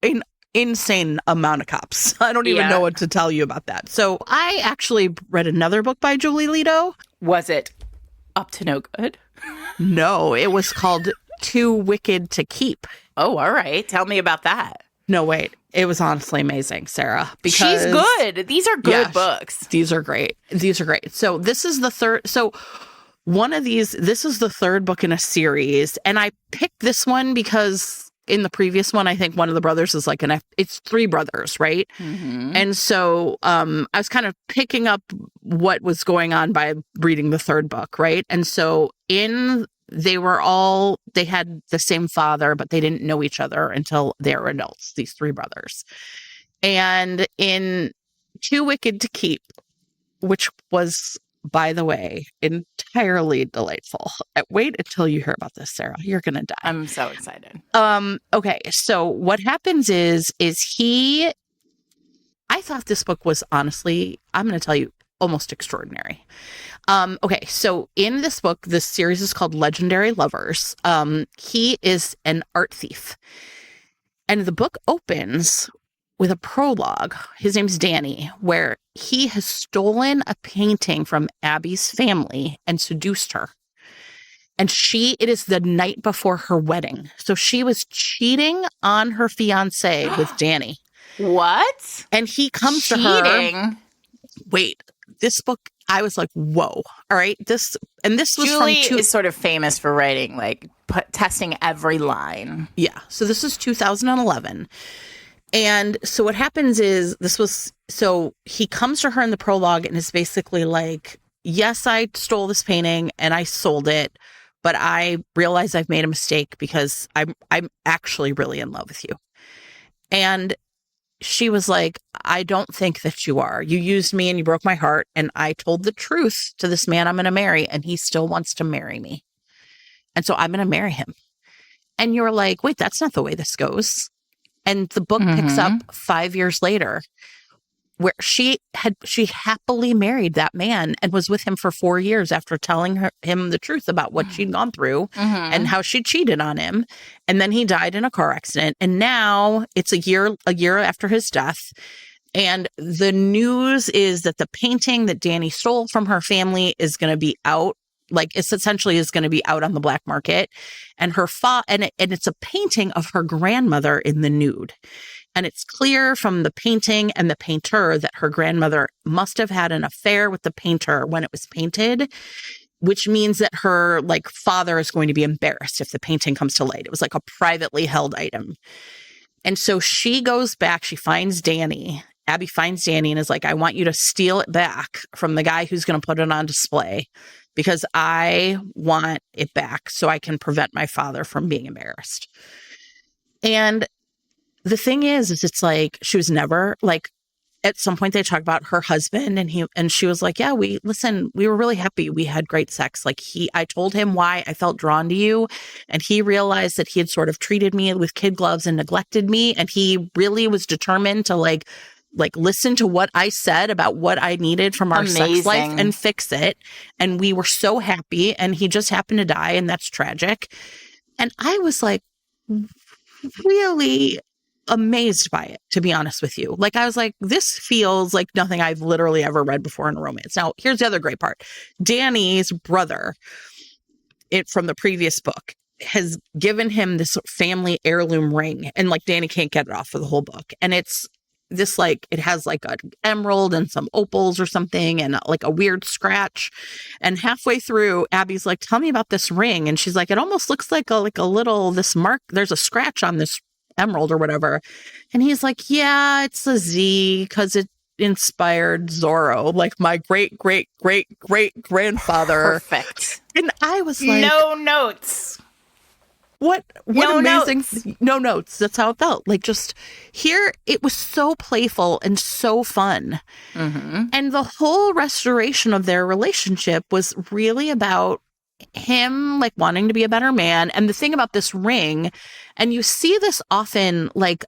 an insane amount of cops. I don't even know what to tell you about that. So I actually read another book by Julie Leto. Was it up to no good? No, it was called Too Wicked to Keep. Oh, all right. Tell me about that. No, wait. It was honestly amazing, Sarah. Because she's good. These are good books. These are great. So this is the third. So this is the third book in a series. And I picked this one because in the previous one, I think one of the brothers is like it's three brothers, right? Mm-hmm. And so I was kind of picking up what was going on by reading the third book, right? And so they had the same father, but they didn't know each other until they were adults, these three brothers. And in Too Wicked to Keep, which was, by the way, entirely delightful. Wait until you hear about this, Sarah. You're going to die. I'm so excited. Okay. So what happens is I thought this book was honestly, I'm going to tell you, almost extraordinary. Okay. So in this book, this series is called Legendary Lovers. He is an art thief. And the book opens with a prologue. His name's Danny, where he has stolen a painting from Abby's family and seduced her. And it is the night before her wedding. So she was cheating on her fiance with Danny. What? And he comes to her. Wait, this book, I was like, whoa. All right. This was Julie is sort of famous for writing, like testing every line. Yeah. So this is 2011. And so what happens is he comes to her in the prologue and is basically like, yes, I stole this painting and I sold it, but I realize I've made a mistake because I'm actually really in love with you. And she was like, I don't think that you are. You used me and you broke my heart. And I told the truth to this man I'm going to marry and he still wants to marry me. And so I'm going to marry him. And you're like, wait, that's not the way this goes. And the book picks up 5 years later where she happily married that man and was with him for 4 years after telling him the truth about what she'd gone through and how she cheated on him. And then he died in a car accident. And now it's a year after his death. And the news is that the painting that Danny stole from her family is going to be out. Like, it's essentially is going to be out on the black market. And and it's a painting of her grandmother in the nude. And it's clear from the painting and the painter that her grandmother must have had an affair with the painter when it was painted, which means that her like father is going to be embarrassed if the painting comes to light. It was like a privately held item. And so she goes back, she finds Danny. Abby finds Danny and is like, I want you to steal it back from the guy who's going to put it on display because I want it back so I can prevent my father from being embarrassed. And the thing is it's like, she was never like, at some point they talk about her husband and she was like, yeah, we were really happy. We had great sex. Like I told him why I felt drawn to you. And he realized that he had sort of treated me with kid gloves and neglected me. And he really was determined to like listen to what I said about what I needed from our sex life and fix it. And we were so happy. And he just happened to die. And that's tragic. And I was like, really amazed by it, to be honest with you. Like, I was like, this feels like nothing I've literally ever read before in a romance. Now, here's the other great part. Danny's brother, from the previous book, has given him this family heirloom ring. And like, Danny can't get it off for the whole book. And it's this like, it has like an emerald and some opals or something and like a weird scratch. And halfway through, Abby's like, tell me about this ring. And she's like, it almost looks like a little, this mark, there's a scratch on this emerald or whatever. And he's like, yeah, it's a Z because it inspired Zorro, like my great grandfather. Perfect. And I was like, no notes. What no amazing notes. No notes. That's how it felt. Like, just here, it was so playful and so fun. Mm-hmm. And the whole restoration of their relationship was really about him like wanting to be a better man. And the thing about this ring, and you see this often, like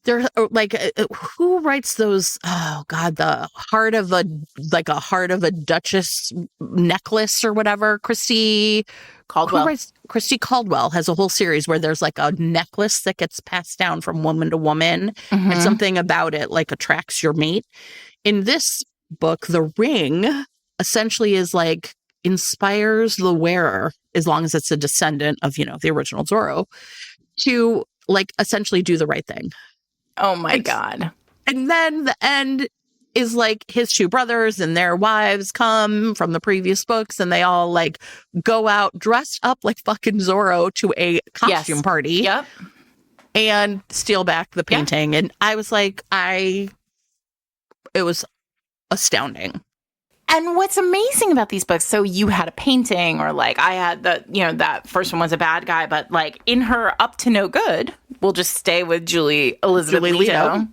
there, like who writes those? Oh God, the heart of a duchess necklace or whatever. Christy Caldwell has a whole series where there's like a necklace that gets passed down from woman to woman, Mm-hmm. and something about it like attracts your mate. In this book, the ring essentially is like inspires the wearer, as long as it's a descendant of, the original Zorro, to like essentially do the right thing. Oh my God. And then the end is like his two brothers and their wives come from the previous books, and they all like go out dressed up like fucking Zorro to a costume party. Yep. And steal back the painting. Yeah. And I was like, it was astounding. And what's amazing about these books, so you had a painting, or like I had that first one was a bad guy, but like in her Up to No Good, we'll just stay with Julie Elizabeth Leto.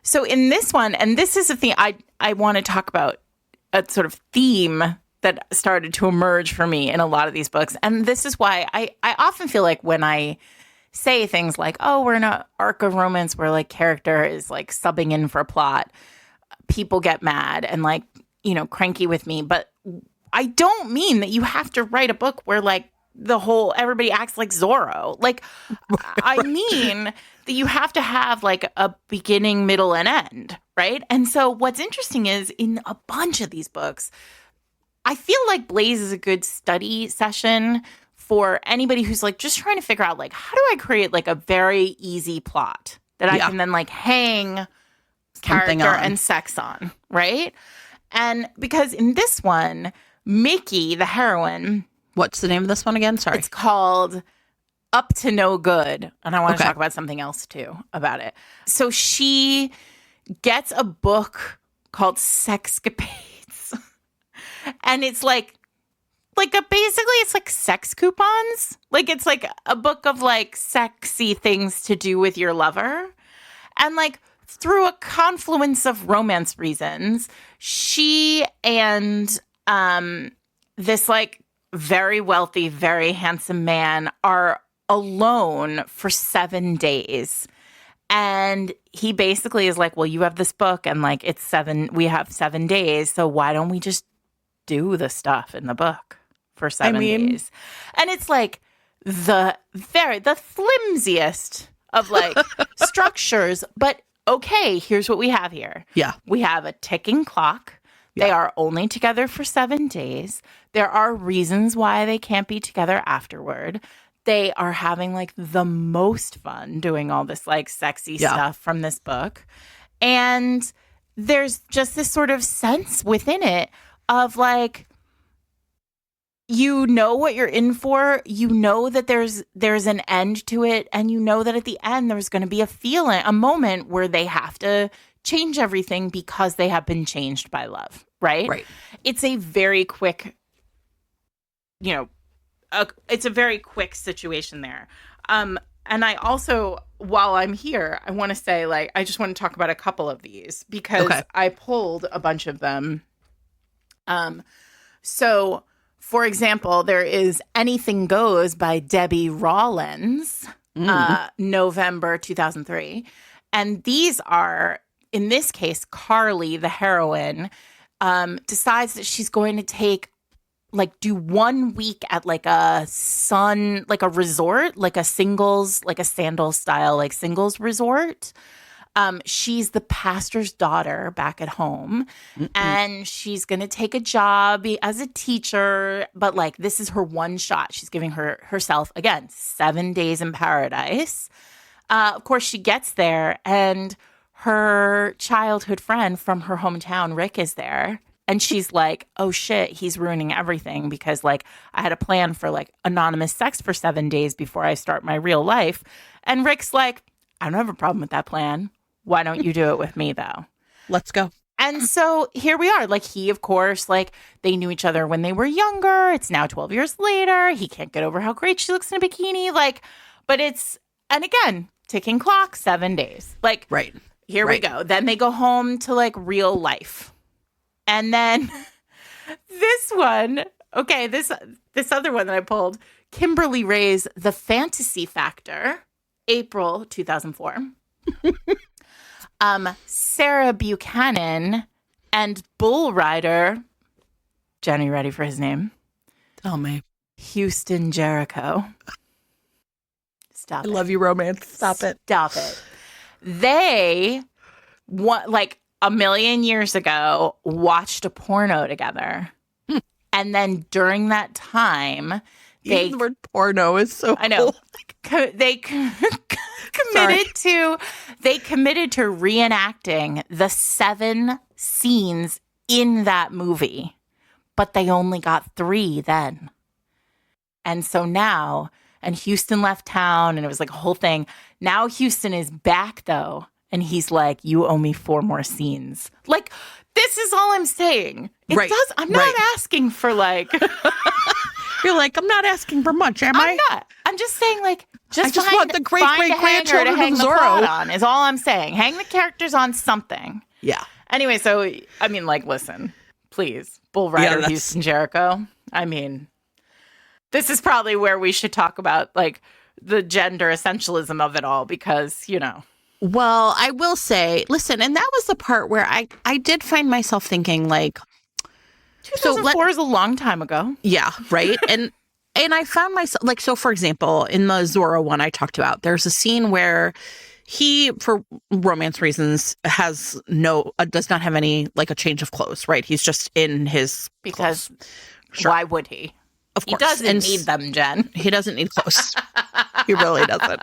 So in this one, and this is a thing I want to talk about, a sort of theme that started to emerge for me in a lot of these books. And this is why I often feel like when I say things like, oh, we're in an arc of romance where like character is like subbing in for a plot, people get mad and like, cranky with me. But I don't mean that you have to write a book where like everybody acts like Zorro. Like, I mean that you have to have like a beginning, middle, and end, right? And so what's interesting is in a bunch of these books, I feel like Blaze is a good study session for anybody who's like just trying to figure out like, how do I create like a very easy plot that I can then like hang character and sex on, right? And because in this one, Mickey, the heroine, what's the name of this one again? Sorry. It's called Up to No Good. And I want to talk about something else too about it. So she gets a book called Sexcapades. And it's like basically it's like sex coupons. Like it's like a book of like sexy things to do with your lover. And like through a confluence of romance reasons, she and this like very wealthy, very handsome man are alone for 7 days. And he basically is like, well, you have this book and like we have 7 days. So why don't we just do the stuff in the book for 7 days? And it's like the flimsiest of like structures. But okay, here's what we have here. Yeah. We have a ticking clock. Yeah. They are only together for 7 days. There are reasons why they can't be together afterward. They are having like the most fun doing all this like sexy stuff from this book. And there's just this sort of sense within it of like, you know what you're in for. You know that there's an end to it. And you know that at the end, there's going to be a moment where they have to change everything because they have been changed by love, right? Right. It's a very quick, it's a very quick situation there. And I also, while I'm here, I want to say, like, I just want to talk about a couple of these because I pulled a bunch of them. So, for example, there is Anything Goes by Debbie Rollins, November 2003. And these are, in this case, Carly, the heroine, decides that she's going to do 1 week at like a resort, like a Sandals style, like singles resort. She's the pastor's daughter back at home, and she's going to take a job as a teacher, but like this is her one shot. She's giving herself, again, 7 days in paradise. Of course, she gets there, and her childhood friend from her hometown, Rick, is there. And she's like, oh, shit, he's ruining everything because, like, I had a plan for, like, anonymous sex for 7 days before I start my real life. And Rick's like, I don't have a problem with that plan. Why don't you do it with me, though? Let's go. And so here we are. Like, he, of course, like, they knew each other when they were younger. It's now 12 years later. He can't get over how great she looks in a bikini. Like, but and again, ticking clock, 7 days. Like, right. Here we go. Then they go home to, like, real life. And then this one, this other one that I pulled, Kimberly Ray's The Fantasy Factor, April 2004. Sarah Buchanan and Bull Rider, Jenny, ready for his name? Tell me. Houston Jericho. Stop it. I love you, romance. Stop it. Stop it. They like a million years ago watched a porno together. And then during that time, the word porno is so I know. Cool. They committed to reenacting the 7 scenes in that movie, but they only got 3 then. And so now, and Houston left town, and it was like a whole thing. Now Houston is back, though, and he's like, you owe me 4 more scenes. Like, this is all I'm saying. I'm not asking for, like... You're like, I'm not asking for much, am I? I'm not. I'm just saying, like, I just want the great-great-grandchildren to hang of the Zorro plot on, is all I'm saying. Hang the characters on something. Yeah. Anyway, so, I mean, like, listen, please. Bull Rider, Houston Jericho. I mean, this is probably where we should talk about, like, the gender essentialism of it all because, Well, I will say, listen, and that was the part where I did find myself thinking, like, 2004 is a long time ago. Yeah, right. And I found myself, like, so for example, in the Zorro one I talked about, there's a scene where he, for romance reasons, does not have any, like, a change of clothes, right? He's just in his because clothes. Sure. Why would he? Of course. He doesn't need them, Jen. He doesn't need clothes. He really doesn't.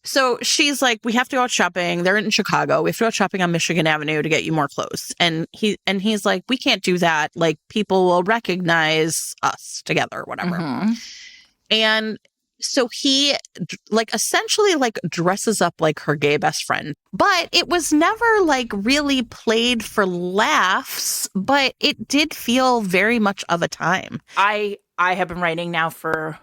So she's like, we have to go out shopping. They're in Chicago. We have to go out shopping on Michigan Avenue to get you more clothes. And he's like, we can't do that. Like, people will recognize us together, whatever. Mm-hmm. And so he, like, essentially, like, dresses up like her gay best friend. But it was never, like, really played for laughs. But it did feel very much of a time. I have been writing now for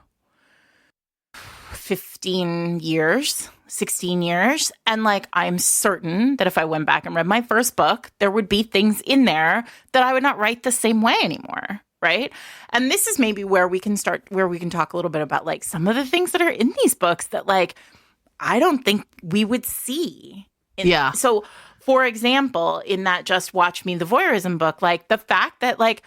15 years, 16 years. And like, I'm certain that if I went back and read my first book, there would be things in there that I would not write the same way anymore. Right. And this is maybe where we can talk a little bit about like some of the things that are in these books that like, I don't think we would see. So for example, in that Just Watch Me, the Voyeurism book, like the fact that like,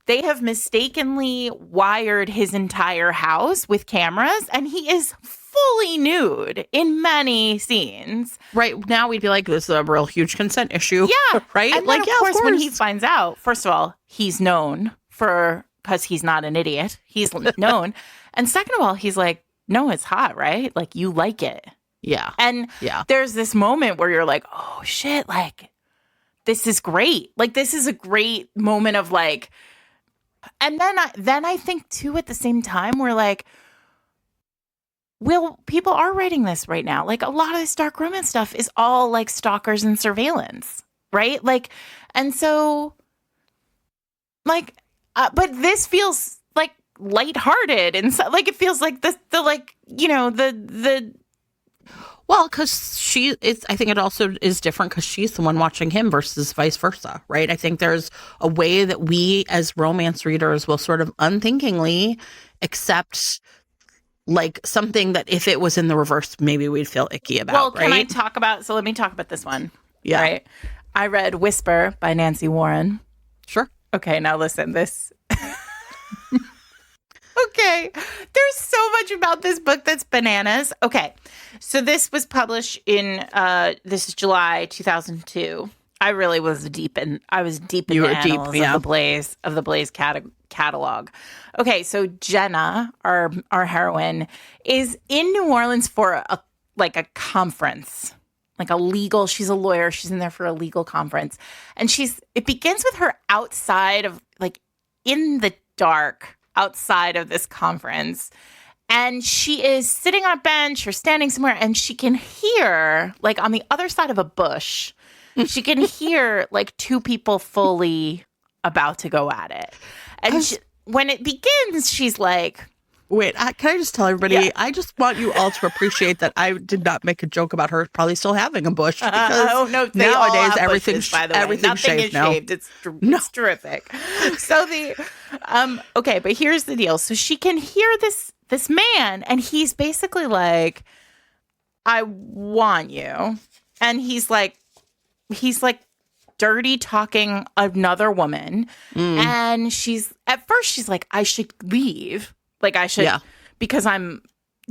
they have mistakenly wired his entire house with cameras, and he is fully nude in many scenes. Right now, we'd be like, this is a real huge consent issue. Yeah. Right? And then, of course, when he finds out, first of all, he's known because he's not an idiot. He's known. And second of all, he's like, no, it's hot, right? Like, you like it. Yeah. And there's this moment where you're like, oh, shit, like, this is great. Like, this is a great moment of like, and then I think too at the same time we're like, well, people are writing this right now. Like a lot of this dark romance stuff is all like stalkers and surveillance, right? Like, and so, like, but this feels like lighthearted and so, like it feels like the like the. Well, because I think it also is different because she's the one watching him versus vice versa, right? I think there's a way that we as romance readers will sort of unthinkingly accept like something that if it was in the reverse, maybe we'd feel icky about, well, right? Let me talk about this one. Yeah. Right? I read Whisper by Nancy Warren. Sure. Okay, now listen, this... Okay, there's so much about this book that's bananas. Okay, so this was published in this is July 2002. I really was deep in. I was deep in the annals of the Blaze catalog. Okay, so Jenna, our heroine, is in New Orleans for a conference, like a legal. She's a lawyer. She's in there for a legal conference, and it begins with her outside of like in the dark. Outside of this conference, and she is sitting on a bench or standing somewhere, and she can hear, like on the other side of a bush, she can hear like two people fully about to go at it. And when it begins, she's like, wait, can I just tell everybody, I just want you all to appreciate that I did not make a joke about her probably still having a bush. Because nowadays, everything's shaved now. It's terrific. So okay, but here's the deal. So she can hear this man, and he's basically like, I want you. And he's like dirty talking another woman. And at first she's like, I should leave. Like I should, because I'm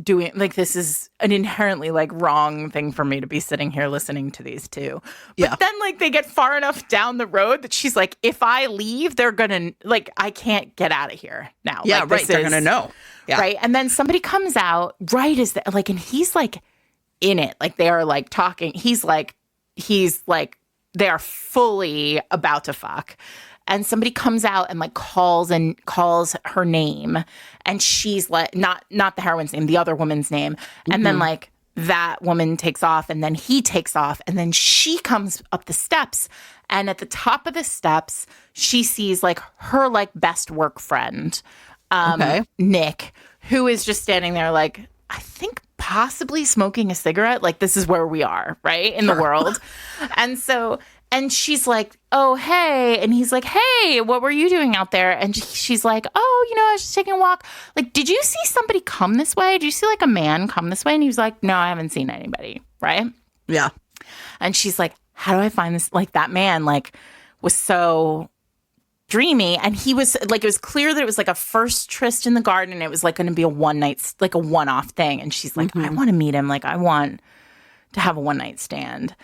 doing, like, this is an inherently like wrong thing for me to be sitting here listening to these two. But then like they get far enough down the road that she's like, if I leave, they're going to, like, I can't get out of here now. Yeah, like, right. They're going to know. Yeah. Right. And then somebody comes out right as like, and he's like in it. Like they are like talking. He's like, they are fully about to fuck. And somebody comes out and like calls her name, and she's like not the heroine's name, the other woman's name. And then like that woman takes off, and then he takes off, and then she comes up the steps, and at the top of the steps she sees like her like best work friend, Nick, who is just standing there like, I think possibly smoking a cigarette. Like this is where we are, right, in the world. And she's like, oh, hey. And he's like, hey, what were you doing out there? And she's like, oh, I was just taking a walk. Like, did you see somebody come this way? Did you see like a man come this way? And he was like, no, I haven't seen anybody. Right? Yeah. And she's like, how do I find this? Like that man like was so dreamy. And he was like, it was clear that it was like a first tryst in the garden. And it was like going to be a one-off thing. And she's like, I want to meet him. Like I want to have a one-night stand.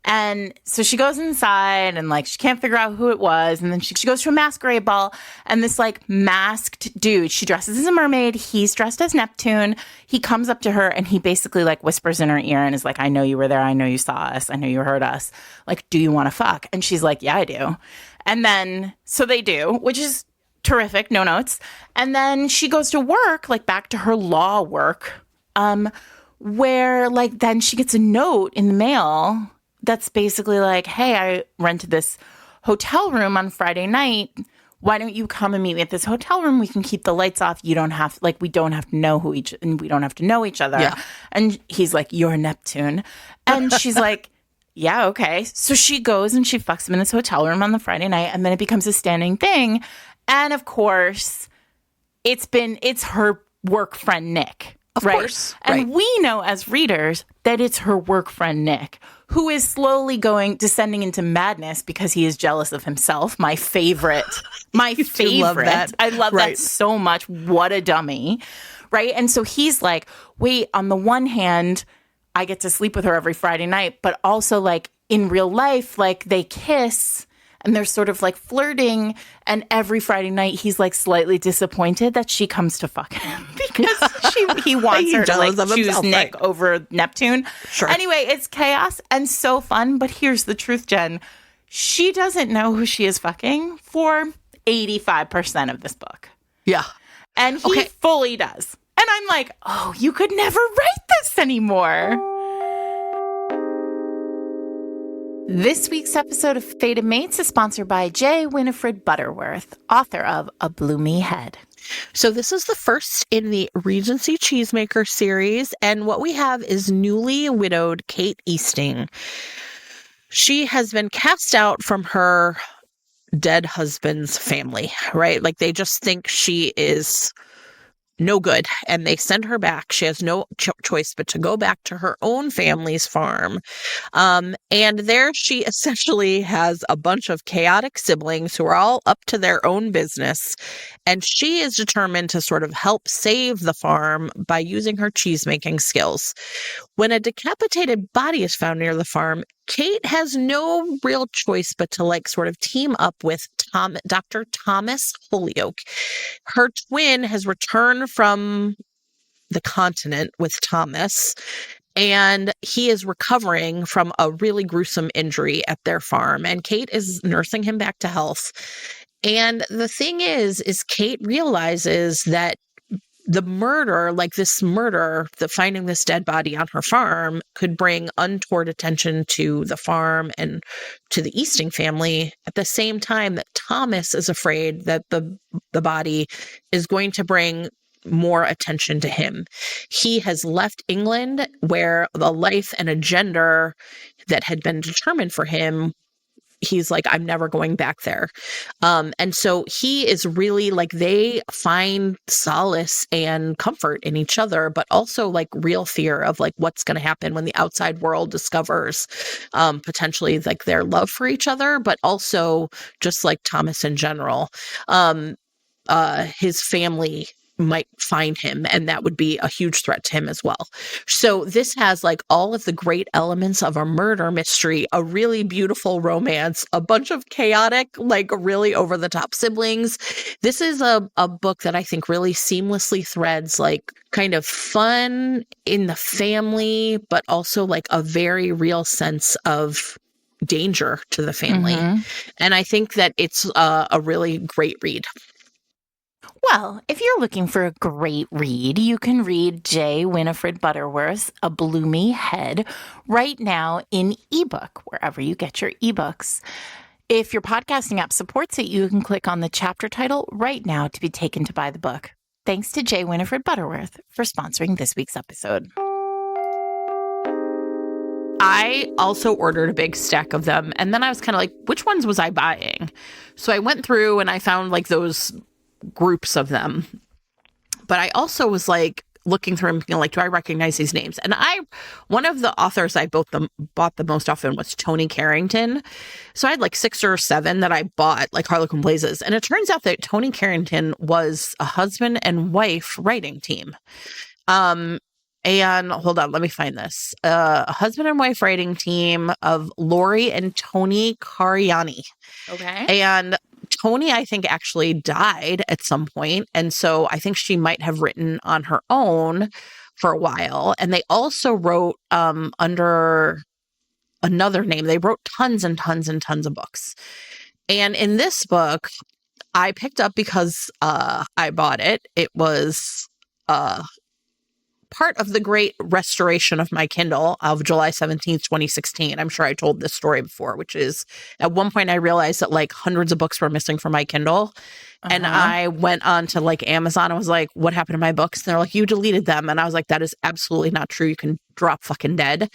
And so she goes inside, and like she can't figure out who it was, and then she goes to a masquerade ball, and this like masked dude, she dresses as a mermaid, he's dressed as Neptune, he comes up to her and he basically like whispers in her ear and is like, I know you were there, I know you saw us, I know you heard us, like, do you want to fuck? And she's like, yeah, I do. And then so they do, which is terrific, no notes. And then she goes to work, like back to her law work, where like then she gets a note in the mail that's basically like, hey, I rented this hotel room on Friday night. Why don't you come and meet me at this hotel room? We can keep the lights off. You don't have like, we don't have to know we don't have to know each other. Yeah. And he's like, you're Neptune. And she's like, yeah, okay. So she goes and she fucks him in this hotel room on the Friday night, and then it becomes a standing thing. And of course, it's her work friend Nick, Of right? course. And we know as readers that it's her work friend, Nick, who is slowly descending into madness because he is jealous of himself. My favorite. My favorite. Love that. I love that so much. What a dummy. Right? And so he's like, wait, on the one hand, I get to sleep with her every Friday night, but also like in real life, like they kiss and they're sort of like flirting. And every Friday night, he's like slightly disappointed that she comes to fuck him because he wants her to like choose Nick over Neptune. Sure. Anyway, it's chaos and so fun. But here's the truth, Jen. She doesn't know who she is fucking for 85% of this book. Yeah. And he fully does. And I'm like, oh, you could never write this anymore. This week's episode of Fated Mates is sponsored by J. Winifred Butterworth, author of A Bloomy Head. So this is the first in the Regency Cheesemaker series, and what we have is newly widowed Kate Easting. She has been cast out from her dead husband's family, right? Like they just think she is no good, and they send her back. She has no choice but to go back to her own family's farm. And there she essentially has a bunch of chaotic siblings who are all up to their own business. And she is determined to sort of help save the farm by using her cheesemaking skills. When a decapitated body is found near the farm, Kate has no real choice but to like sort of team up with Dr. Thomas Holyoke. Her twin has returned from the continent with Thomas, and he is recovering from a really gruesome injury at their farm, and Kate is nursing him back to health. And the thing is Kate realizes that the murder, the finding this dead body on her farm could bring untoward attention to the farm and to the Easting family at the same time that Thomas is afraid that the body is going to bring more attention to him. He has left England, where the life and a gender that had been determined for him, he's like, I'm never going back there. And so he is really like, they find solace and comfort in each other, but also like real fear of like what's going to happen when the outside world discovers potentially like their love for each other, but also just like Thomas in general. His family might find him, and that would be a huge threat to him as well. So this has like all of the great elements of a murder mystery, a really beautiful romance, a bunch of chaotic, like really over the top siblings. This is a book that I think really seamlessly threads like kind of fun in the family, but also like a very real sense of danger to the family. Mm-hmm. And I think that it's a really great read. Well, if you're looking for a great read, you can read J. Winifred Butterworth's A Bloomy Head right now in ebook, wherever you get your ebooks. If your podcasting app supports it, you can click on the chapter title right now to be taken to buy the book. Thanks to J. Winifred Butterworth for sponsoring this week's episode. I also ordered a big stack of them, and then I was kind of like, which ones was I buying? So I went through and I found like those groups of them, but I also was like looking through and being like, do I recognize these names? And one of the authors I bought the most often was Toni Carrington. So I had like 6 or 7 that I bought, like Harlequin Blazes. And it turns out that Toni Carrington was a husband and wife writing team. And hold on, let me find this. A husband and wife writing team of Lori and Tony Cariani. Okay. And Toni, I think, actually died at some point, and so I think she might have written on her own for a while. And they also wrote under another name. They wrote tons and tons and tons of books. And in this book, I picked up because I bought it. It was part of the great restoration of my Kindle of July 17th, 2016. I'm sure I told this story before, which is at one point I realized that like hundreds of books were missing from my Kindle. Uh-huh. And I went on to like Amazon and was like, what happened to my books? And they're like, you deleted them. And I was like, that is absolutely not true. You can drop fucking dead.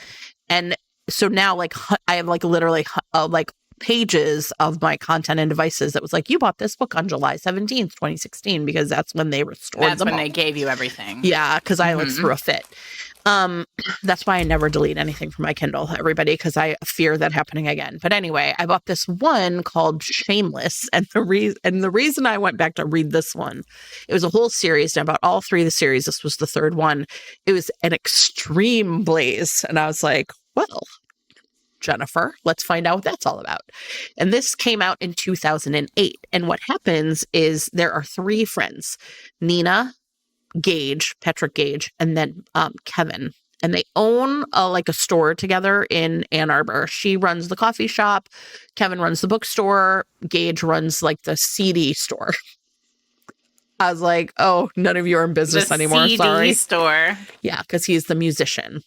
And so now like I have like literally like pages of my content and devices that was like, you bought this book on July 17th, 2016, because that's when they restored That's them when all. they gave you everything. Yeah, because I like threw a fit. That's why I never delete anything from my Kindle, everybody, because I fear that happening again. But anyway, I bought this one called Shameless, and the reason I went back to read this one, it was a whole series, and I bought all 3 of the series. This was the 3rd one. It was an extreme blaze, and I was like, well, Jennifer, let's find out what that's all about. And this came out in 2008. And what happens is there are 3 friends, Nina, Gage, Patrick Gage, and then Kevin. And they own like a store together in Ann Arbor. She runs the coffee shop. Kevin runs the bookstore. Gage runs like the CD store. I was like, oh, none of you are in business anymore. CD Sorry. store. Yeah, because he's the musician.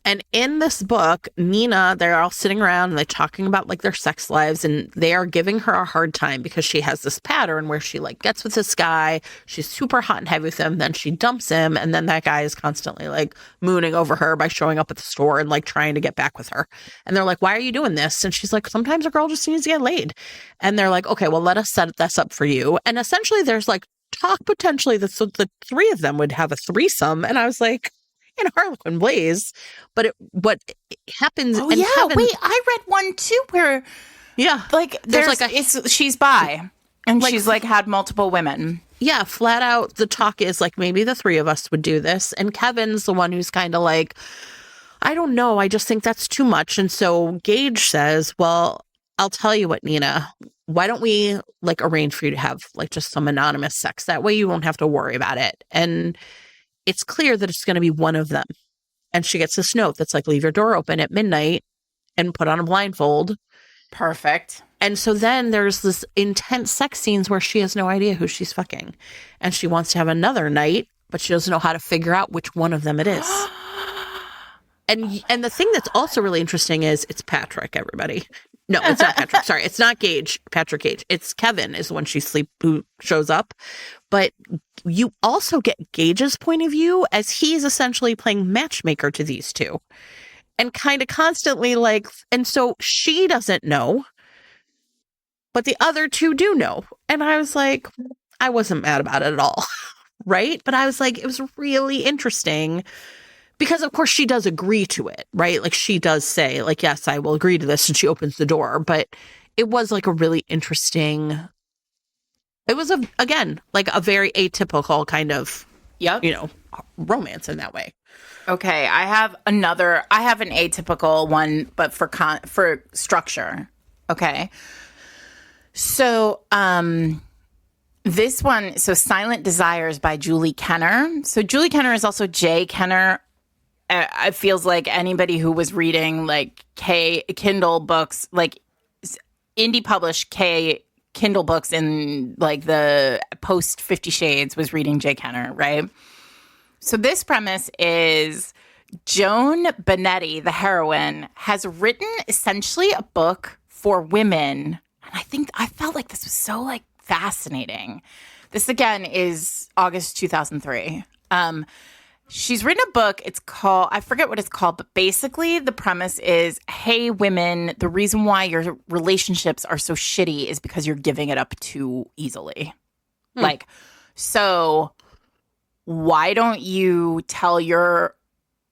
And in this book, Nina, they're all sitting around and they're talking about like their sex lives, and they are giving her a hard time because she has this pattern where she like gets with this guy, she's super hot and heavy with him, then she dumps him, and then that guy is constantly like mooning over her by showing up at the store and like trying to get back with her. And they're like, why are you doing this? And she's like, sometimes a girl just needs to get laid. And they're like, okay, well, let us set this up for you. And essentially there's like talk potentially that so the 3 of them would have a threesome. And I was like, in Harlequin Blaze, but what happens? Oh, yeah. Kevin, wait, I read one too where, like, there's like she's bi, and like, she's like had multiple women. Yeah, flat out, the talk is like maybe the 3 of us would do this, and Kevin's the one who's kind of like, I don't know, I just think that's too much. And so Gage says, well, I'll tell you what, Nina, why don't we like arrange for you to have like just some anonymous sex? That way you won't have to worry about it. And it's clear that it's going to be one of them. And she gets this note that's like, leave your door open at midnight and put on a blindfold. Perfect. And so then there's this intense sex scenes where she has no idea who she's fucking. And she wants to have another night, but she doesn't know how to figure out which one of them it is. And the thing that's also really interesting is it's Patrick, everybody. No, it's not Patrick. Sorry, it's not Gage, Patrick Gage. It's Kevin is the one who shows up. But you also get Gage's point of view as he's essentially playing matchmaker to these 2. And kind of constantly like, and so she doesn't know, but the other 2 do know. And I was like, I wasn't mad about it at all. Right? But I was like, it was really interesting. Because, of course, she does agree to it, right? Like, she does say, like, yes, I will agree to this, and she opens the door. But it was, like, a really interesting... It was, again, like a very atypical kind of, romance in that way. Okay, I have an atypical one, but for structure. Okay. So, this one, Silent Desires by Julie Kenner. So Julie Kenner is also Jay Kenner. It feels like anybody who was reading like Kindle books, like indie published Kindle books in like the post 50 Shades was reading Jay Kenner, right? So this premise is Joan Bonetti, the heroine, has written essentially a book for women. And I felt like this was so like fascinating. This again is August 2003. She's written a book. It's called, I forget what it's called, but basically the premise is, hey, women, the reason why your relationships are so shitty is because you're giving it up too easily. Like, so why don't you tell your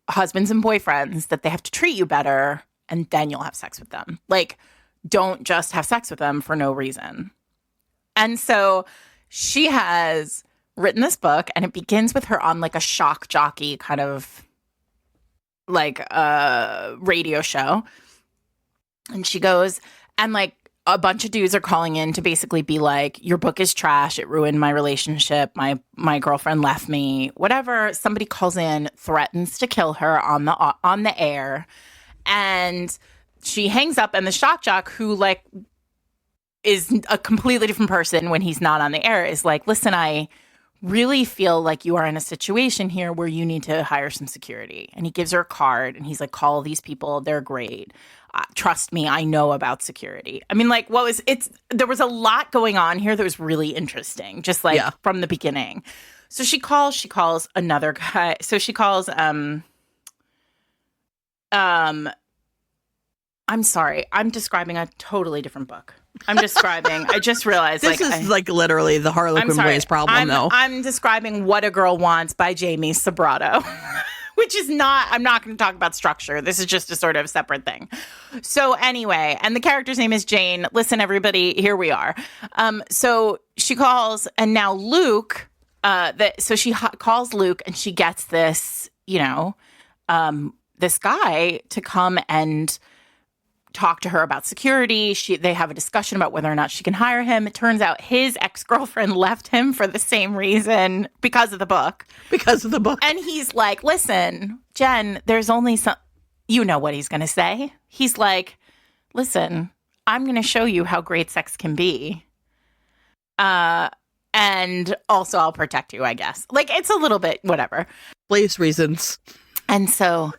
husbands and boyfriends that they have to treat you better and then you'll have sex with them? Like, don't just have sex with them for no reason. And so she has written this book, and it begins with her on like a shock jockey kind of like radio show. And she goes, and like a bunch of dudes are calling in to basically be like, your book is trash. It ruined my relationship. My girlfriend left me, whatever. Somebody calls in, threatens to kill her on the air. And she hangs up, and the shock jock, who like is a completely different person when he's not on the air, is like, listen, I really feel like you are in a situation here where you need to hire some security. And he gives her a card, and he's like, call these people. They're great. Trust me, I know about security. I mean, like, there was a lot going on here that was really interesting, just like from the beginning. So she calls another guy. So she calls, I'm sorry. I'm describing a totally different book. I just realized this is like literally the Harlequin Blaze problem, though. I'm describing What a Girl Wants by Jamie Sobrato, which is not, I'm not going to talk about structure. This is just a sort of separate thing. So anyway, and the character's name is Jane. Listen, everybody, here we are. So she calls, and now Luke, so she calls Luke, and she gets this, this guy to come and talk to her about security. They have a discussion about whether or not she can hire him. It turns out his ex-girlfriend left him for the same reason, because of the book. And he's like, listen, Jen, there's only some, you know what he's going to say. He's like, listen, I'm going to show you how great sex can be. And also I'll protect you, I guess. Like, it's a little bit whatever. Blaze reasons. And so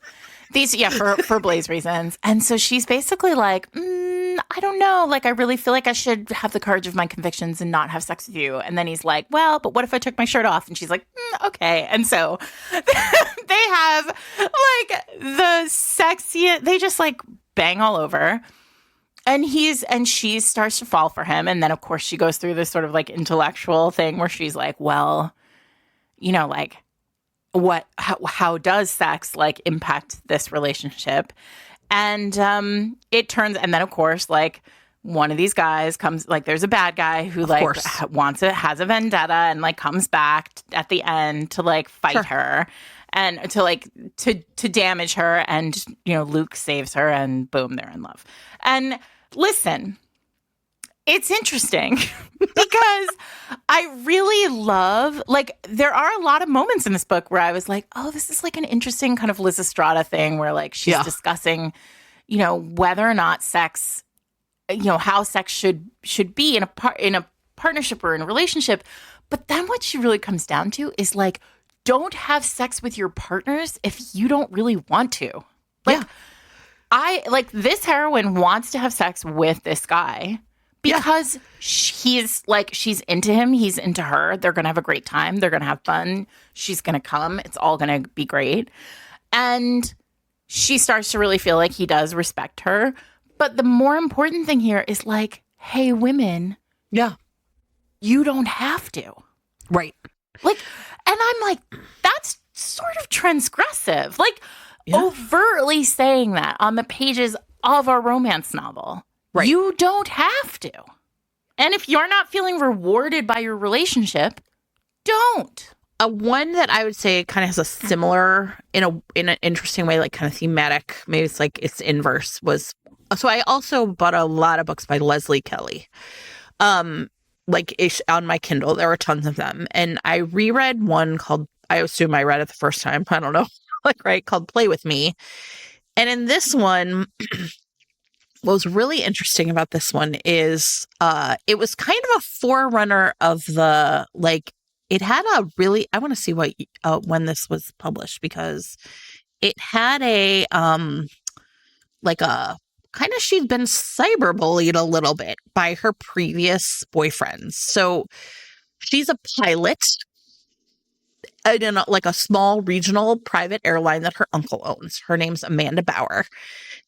for Blaze reasons. And so she's basically like, I don't know. Like, I really feel like I should have the courage of my convictions and not have sex with you. And then he's like, well, but what if I took my shirt off? And she's like, okay. And so they have like the sexiest, they just like bang all over. And she starts to fall for him. And then, of course, she goes through this sort of like intellectual thing where she's like, well, like, how does sex like impact this relationship? And and then of course, like, one of these guys comes, like, there's a bad guy who like has a vendetta and like comes back at the end to like fight her and to like to damage her, and Luke saves her, and boom, they're in love. And listen, it's interesting because I really love, like, there are a lot of moments in this book where I was like, oh, this is like an interesting kind of Liz Estrada thing where like she's discussing, whether or not sex, how sex should be in a partnership or in a relationship. But then what she really comes down to is like, don't have sex with your partners if you don't really want to. Like, this heroine wants to have sex with this guy. Because she's into him, he's into her. They're going to have a great time. They're going to have fun. She's going to come. It's all going to be great. And she starts to really feel like he does respect her. But the more important thing here is like, hey, women. Yeah. You don't have to. Right. Like, and I'm like, that's sort of transgressive. Like, overtly saying that on the pages of a romance novel. Right. You don't have to. And if you're not feeling rewarded by your relationship, don't. One that I would say kind of has a similar, in an interesting way, like kind of thematic, maybe it's like it's inverse, was, so I also bought a lot of books by Leslie Kelly. Like on my Kindle, there were tons of them. And I reread one called, I assume I read it the first time, I don't know, called Play With Me. And in this one, what was really interesting about this one is it was kind of a forerunner of the, like, it had a really, I want to see what when this was published, because it had a, like a, kind of, she'd been cyberbullied a little bit by her previous boyfriends. So she's a pilot in like a small regional private airline that her uncle owns. Her name's Amanda Bauer.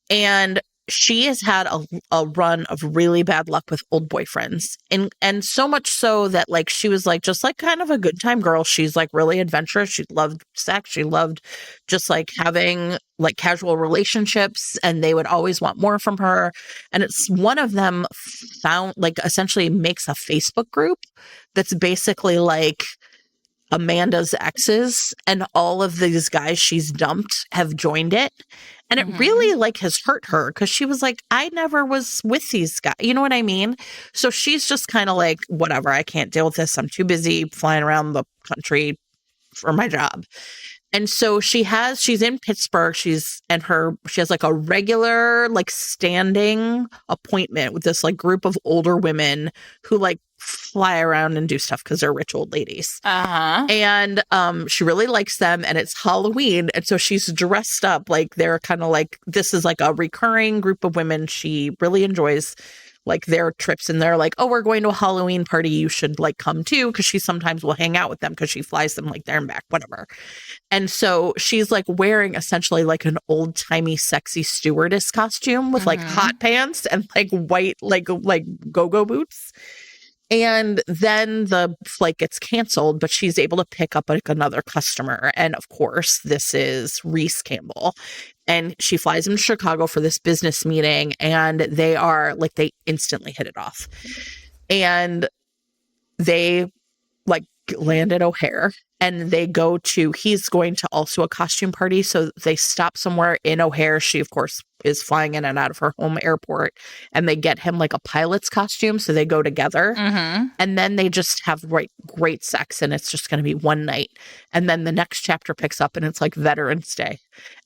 And she has had a run of really bad luck with old boyfriends. And so much so that like she was like just like kind of a good time girl. She's like really adventurous. She loved sex. She loved just like having like casual relationships, and they would always want more from her. And it's one of them found like essentially makes a Facebook group that's basically like Amanda's exes, and all of these guys she's dumped have joined it. And it really like has hurt her because she was like, I never was with these guys. You know what I mean? So she's just kind of like, whatever, I can't deal with this. I'm too busy flying around the country for my job. And so she's in Pittsburgh. She has like a regular, like standing appointment with this like group of older women who like fly around and do stuff because they're rich old ladies. And she really likes them, and it's Halloween. And so she's dressed up like they're kind of like, this is like a recurring group of women she really enjoys like their trips, and they're like, oh, we're going to a Halloween party, you should like come too, because she sometimes will hang out with them because she flies them like there and back, whatever. And so she's like wearing essentially like an old timey sexy stewardess costume with like hot pants and like white like go-go boots. And then the flight gets canceled, but she's able to pick up like another customer. And of course, this is Reese Campbell. And she flies him to Chicago for this business meeting. And they instantly hit it off. And they like land at O'Hare. And they go to, he's going to also a costume party. So they stop somewhere in O'Hare. She, of course, is flying in and out of her home airport. And they get him like a pilot's costume. So they go together. And then they just have great sex. And it's just going to be one night. And then the next chapter picks up and it's like Veterans Day.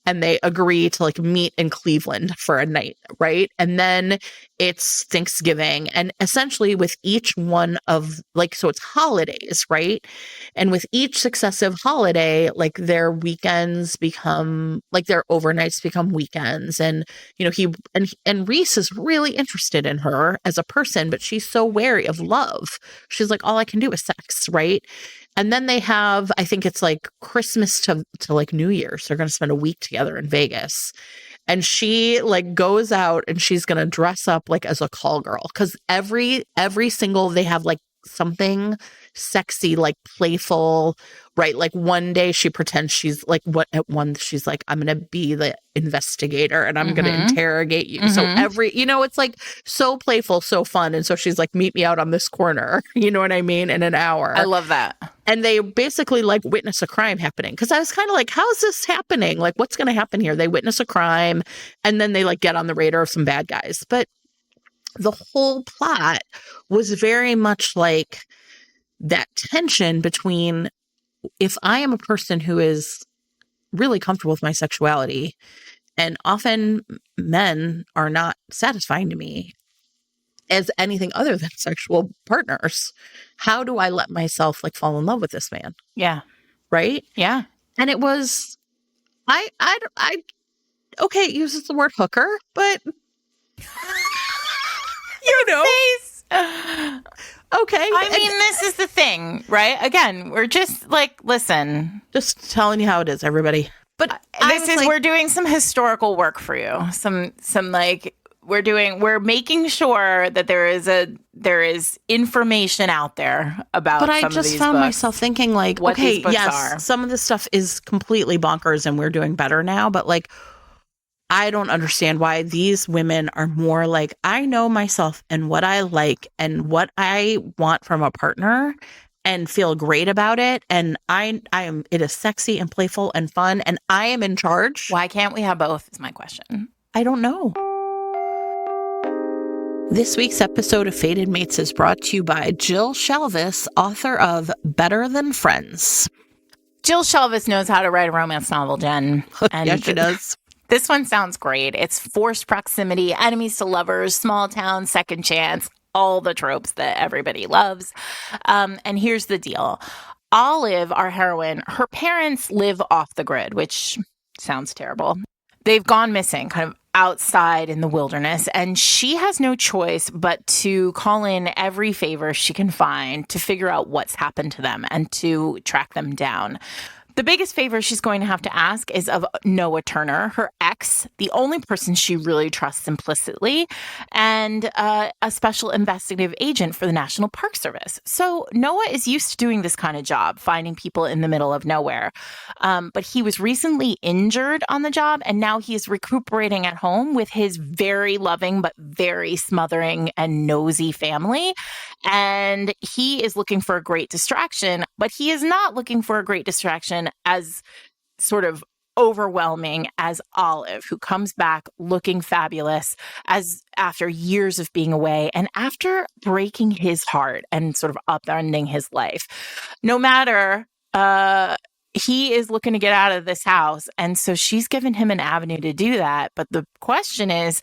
And they agree to like meet in Cleveland for a night, right? And then it's Thanksgiving. And essentially with each one of like, so it's holidays, right? And with each successive holiday, like their weekends become, like their overnights become weekends. And, you know, and Reese is really interested in her as a person, but she's so wary of love. She's like, all I can do is sex, right? And then they have, I think it's like Christmas to like New Year's. They're going to spend a week together in Vegas. And she like goes out and she's going to dress up like as a call girl. Cause every single, they have like something sexy, like playful, right? Like one day she pretends she's like, she's like, I'm going to be the investigator and I'm going to interrogate you. So it's like so playful, so fun. And so she's like, meet me out on this corner, you know what I mean? In an hour. I love that. And they basically like witness a crime happening. Cause I was kind of like, how is this happening? Like, what's going to happen here? They witness a crime and then they like get on the radar of some bad guys. But the whole plot was very much like that tension between, if I am a person who is really comfortable with my sexuality, and often men are not satisfying to me as anything other than sexual partners, how do I let myself like fall in love with this man? Yeah. Right? Yeah. And it was, okay, it uses the word hooker, but you know. Face. Okay. I mean, this is the thing, right? Again, we're just like, listen. Just telling you how it is, everybody. But we're doing some historical work for you. Some like, we're making sure that there is information out there about. But I just found myself thinking like, okay, yes, some of this stuff is completely bonkers and we're doing better now. But like, I don't understand why these women are more like, I know myself and what I like and what I want from a partner and feel great about it. And it is sexy and playful and fun and I am in charge. Why can't we have both is my question. I don't know. This week's episode of Fated Mates is brought to you by Jill Shelvis, author of Better Than Friends. Jill Shelvis knows how to write a romance novel, Jen. And yes, she does. This one sounds great. It's forced proximity, enemies to lovers, small town, second chance, all the tropes that everybody loves. And here's the deal. Olive, our heroine, her parents live off the grid, which sounds terrible. They've gone missing, kind of outside in the wilderness, and she has no choice but to call in every favor she can find to figure out what's happened to them and to track them down. The biggest favor she's going to have to ask is of Noah Turner, her ex, the only person she really trusts implicitly, and a special investigative agent for the National Park Service. So Noah is used to doing this kind of job, finding people in the middle of nowhere. But he was recently injured on the job, and now he's recuperating at home with his very loving but very smothering and nosy family. And he is looking for a great distraction, but he is not looking for a great distraction as sort of overwhelming as Olive, who comes back looking fabulous as after years of being away and after breaking his heart and sort of upending his life. No matter, he is looking to get out of this house. And so she's given him an avenue to do that. But the question is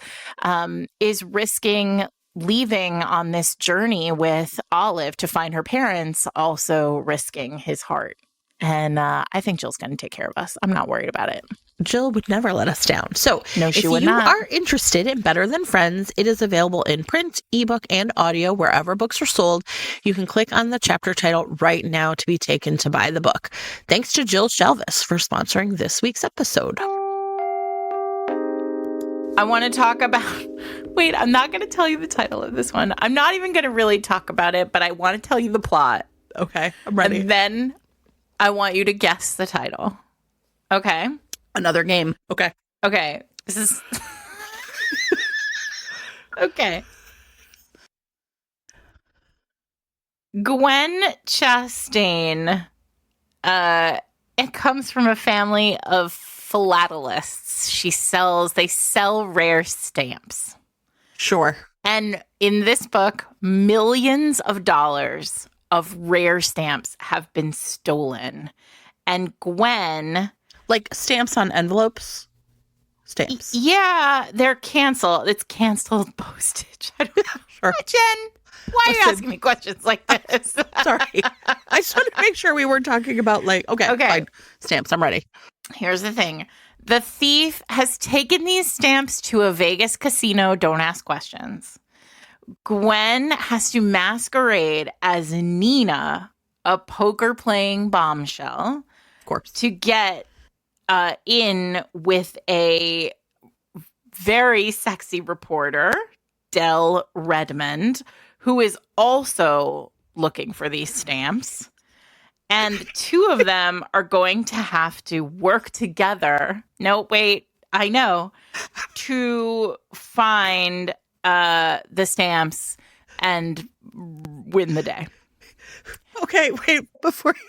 risking leaving on this journey with Olive to find her parents also risking his heart? And I think Jill's going to take care of us. I'm not worried about it. Jill would never let us down. So No, she if would you not. are interested in Better Than Friends, it is available in print, ebook, and audio wherever books are sold. You can click on the chapter title right now to be taken to buy the book. Thanks to Jill Shelvis for sponsoring this week's episode. I want to talk about... Wait, I'm not going to tell you the title of this one. I'm not even going to really talk about it, but I want to tell you the plot. Okay, I'm ready. And then I want you to guess the title. Okay? Another game. Okay. Okay. This is... Okay. Gwen Chastain, it comes from a family of philatelists. They sell rare stamps. Sure. And in this book, millions of dollars of rare stamps have been stolen. And Gwen... Like stamps on envelopes? Stamps. Yeah, they're canceled. It's canceled postage. I don't know. Sure. Jen, why are you asking me questions like this? Sorry. I just wanted to make sure we weren't talking about okay. Fine. Stamps. I'm ready. Here's the thing. The thief has taken these stamps to a Vegas casino. Don't ask questions. Gwen has to masquerade as Nina, a poker-playing bombshell, Of course. to get in with a very sexy reporter, Del Redmond, who is also looking for these stamps. And two of them are going to have to work together. No, wait, I know. To find the stamps and win the day. Okay, wait, before you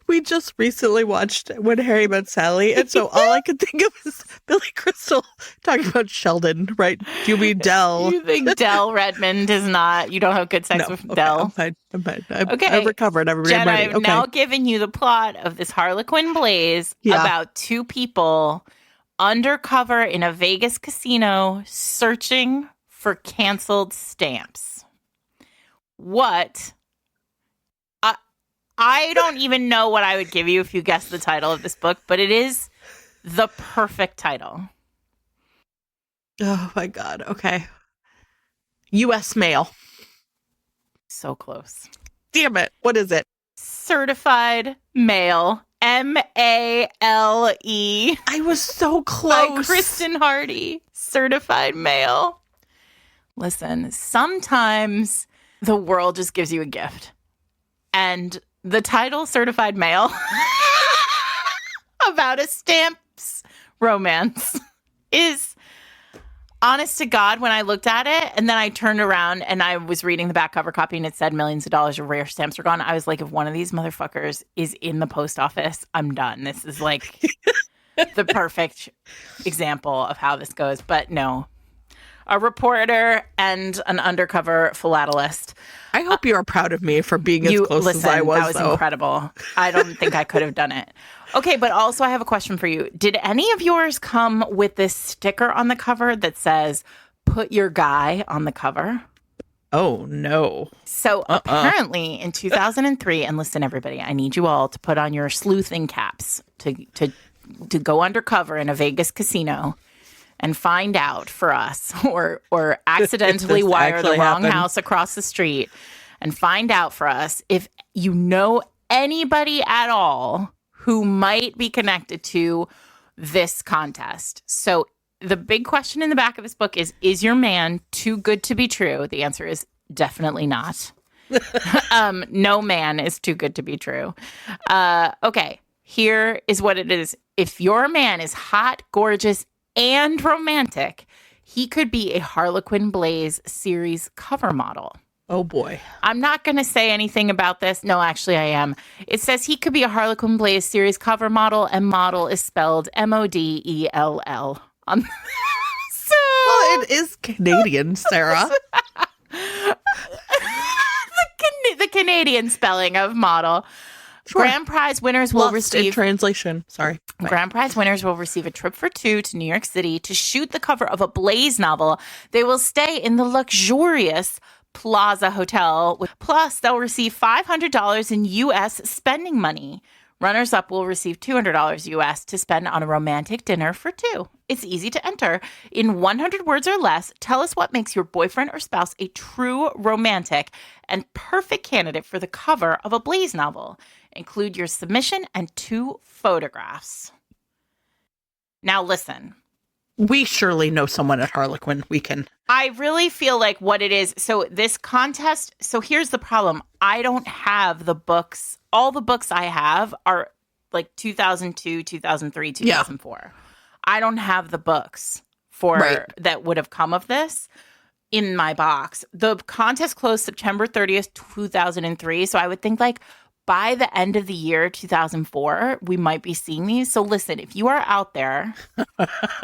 we just recently watched When Harry Met Sally, and so all I could think of is Billy Crystal talking about Sheldon, right? Do you mean Del? You think Del Redmond is not, you don't have good sex with Del? I'm fine. Okay. I've recovered. Everybody, Jen, I'm ready. I've Okay. now given you the plot of this Harlequin Blaze about two people undercover in a Vegas casino searching for canceled stamps. What? I don't even know what I would give you if you guessed the title of this book, but it is the perfect title. Oh my God. Okay. U.S. mail. So close. Damn it. What is it? Certified Mail. M-A-L-E. I was so close. By Kristen Hardy. Certified Mail. Listen, sometimes the world just gives you a gift. And the title Certified Mail about a stamps romance is, honest to God, when I looked at it and then I turned around and I was reading the back cover copy and it said millions of dollars of rare stamps are gone. I was like, if one of these motherfuckers is in the post office, I'm done. This is like the perfect example of how this goes. But no, a reporter and an undercover philatelist. I hope you are proud of me for being as close as I was. That was incredible. I don't think I could have done it. Okay, but also I have a question for you. Did any of yours come with this sticker on the cover that says, "Put your guy on the cover"? Oh, no. So apparently in 2003, and listen, everybody, I need you all to put on your sleuthing caps to go undercover in a Vegas casino and find out for us, or accidentally wire the wrong house across the street and find out for us if you know anybody at all who might be connected to this contest. So the big question in the back of this book is your man too good to be true? The answer is definitely not. No man is too good to be true. Okay, here is what it is. If your man is hot, gorgeous, and romantic, he could be a Harlequin Blaze series cover model. Oh, boy. I'm not going to say anything about this. No, actually, I am. It says he could be a Harlequin Blaze series cover model, and model is spelled M-O-D-E-L-L. So, well, it is Canadian, Sarah. the Canadian spelling of model. Sure. Grand prize winners will receive... in translation. Sorry. Grand prize winners will receive a trip for two to New York City to shoot the cover of a Blaze novel. They will stay in the luxurious Plaza Hotel. Plus, they'll receive $500 in U.S. spending money. Runners-up will receive $200 US to spend on a romantic dinner for two. It's easy to enter. In 100 words or less, tell us what makes your boyfriend or spouse a true romantic and perfect candidate for the cover of a Blaze novel. Include your submission and 2 photographs. Now listen. We surely know someone at Harlequin. We can. I really feel like what it is. So this contest. So here's the problem. I don't have the books. All the books I have are like 2002, 2003, 2004. Yeah. I don't have the books for that would have come of this in my box. The contest closed September 30th, 2003. So I would think like by the end of the year, 2004, we might be seeing these. So listen, if you are out there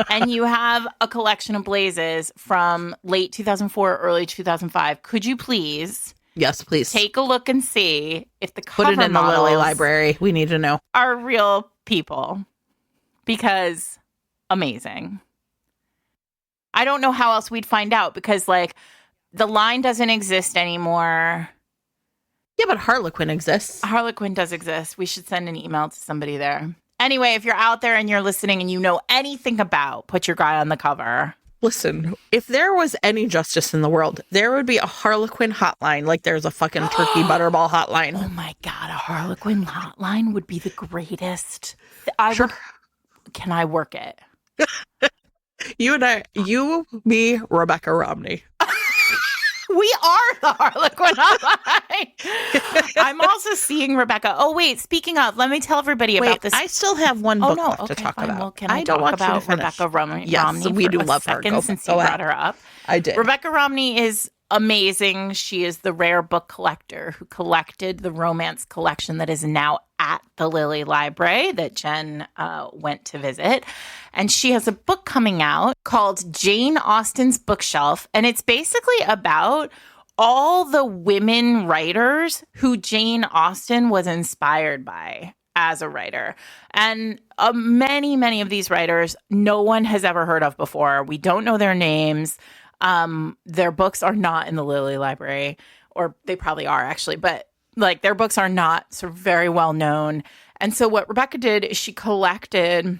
and you have a collection of Blazes from late 2004, early 2005, could you please... Yes, please. Take a look and see if the cover Put it in the Lily Library. We need to know. Are real people. Because amazing. I don't know how else we'd find out because, like, the line doesn't exist anymore. Yeah, but Harlequin exists. Harlequin does exist. We should send an email to somebody there. Anyway, if you're out there and you're listening and you know anything about Put Your Guy on the Cover... Listen, if there was any justice in the world, there would be a Harlequin hotline like there's a fucking turkey butterball hotline. Oh my God, a Harlequin hotline would be the greatest. Can I work it? You and I, you, me, Rebecca Romney. We are the Harlequin hotline. I'm also seeing Rebecca. Oh, wait, speaking of, let me tell everybody about this. I still have one book left to talk about. Well, can I don't talk about Rebecca Romney? Yes, we do love her. Since you brought her up. I did. Rebecca Romney is amazing. She is the rare book collector who collected the romance collection that is now at the Lily Library that Jen went to visit. And she has a book coming out called Jane Austen's Bookshelf. And it's basically about all the women writers who Jane Austen was inspired by as a writer. And many, many of these writers, no one has ever heard of before. We don't know their names. Their books are not in the Lily Library, or they probably are actually, but like their books are not sort of very well known. And so what Rebecca did is she collected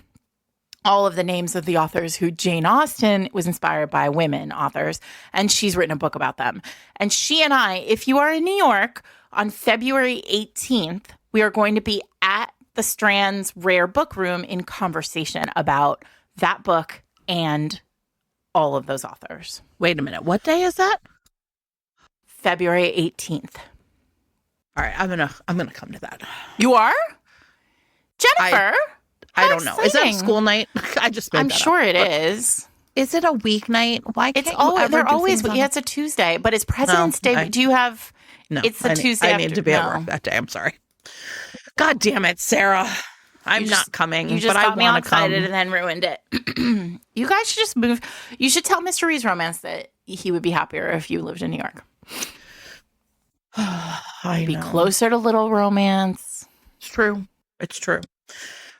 all of the names of the authors who Jane Austen was inspired by, women authors, and she's written a book about them. And she and I, if you are in New York on February 18th, we are going to be at the Strand's Rare Book Room in conversation about that book and all of those authors. Wait a minute. What day is that? February 18th. All right, I'm gonna come to that. You are? Jennifer? I don't know. Is that school night? I just made I'm that sure up. it is. Is it a weeknight? Why can't they're always yeah, it's a Tuesday, but it's President's Day. Do you have No. It's the Tuesday I need to be at work that day. I'm sorry. God damn it, Sarah. I'm not coming. You just got me all excited and then ruined it. You guys should just move. You should tell Mr. Reed's Romance that he would be happier if you lived in New York. Be closer to Little Romance. It's true. It's true.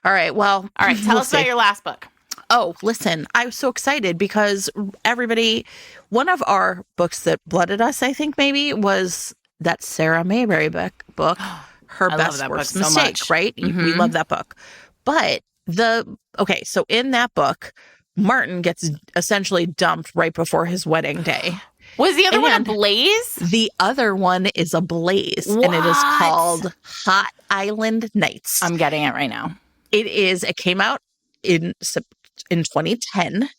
All right. Well, all right. Tell us about your last book. Oh, listen, I was so excited because one of our books that blooded us, I think maybe, was that Sarah Mayberry book, Her Best Worst Mistake, so right? Mm-hmm. We love that book. But so in that book, Martin gets essentially dumped right before his wedding day. Was the other one a Blaze? The other one is a Blaze, and it is called Hot Island Nights. I'm getting it right now. It came out in 2010.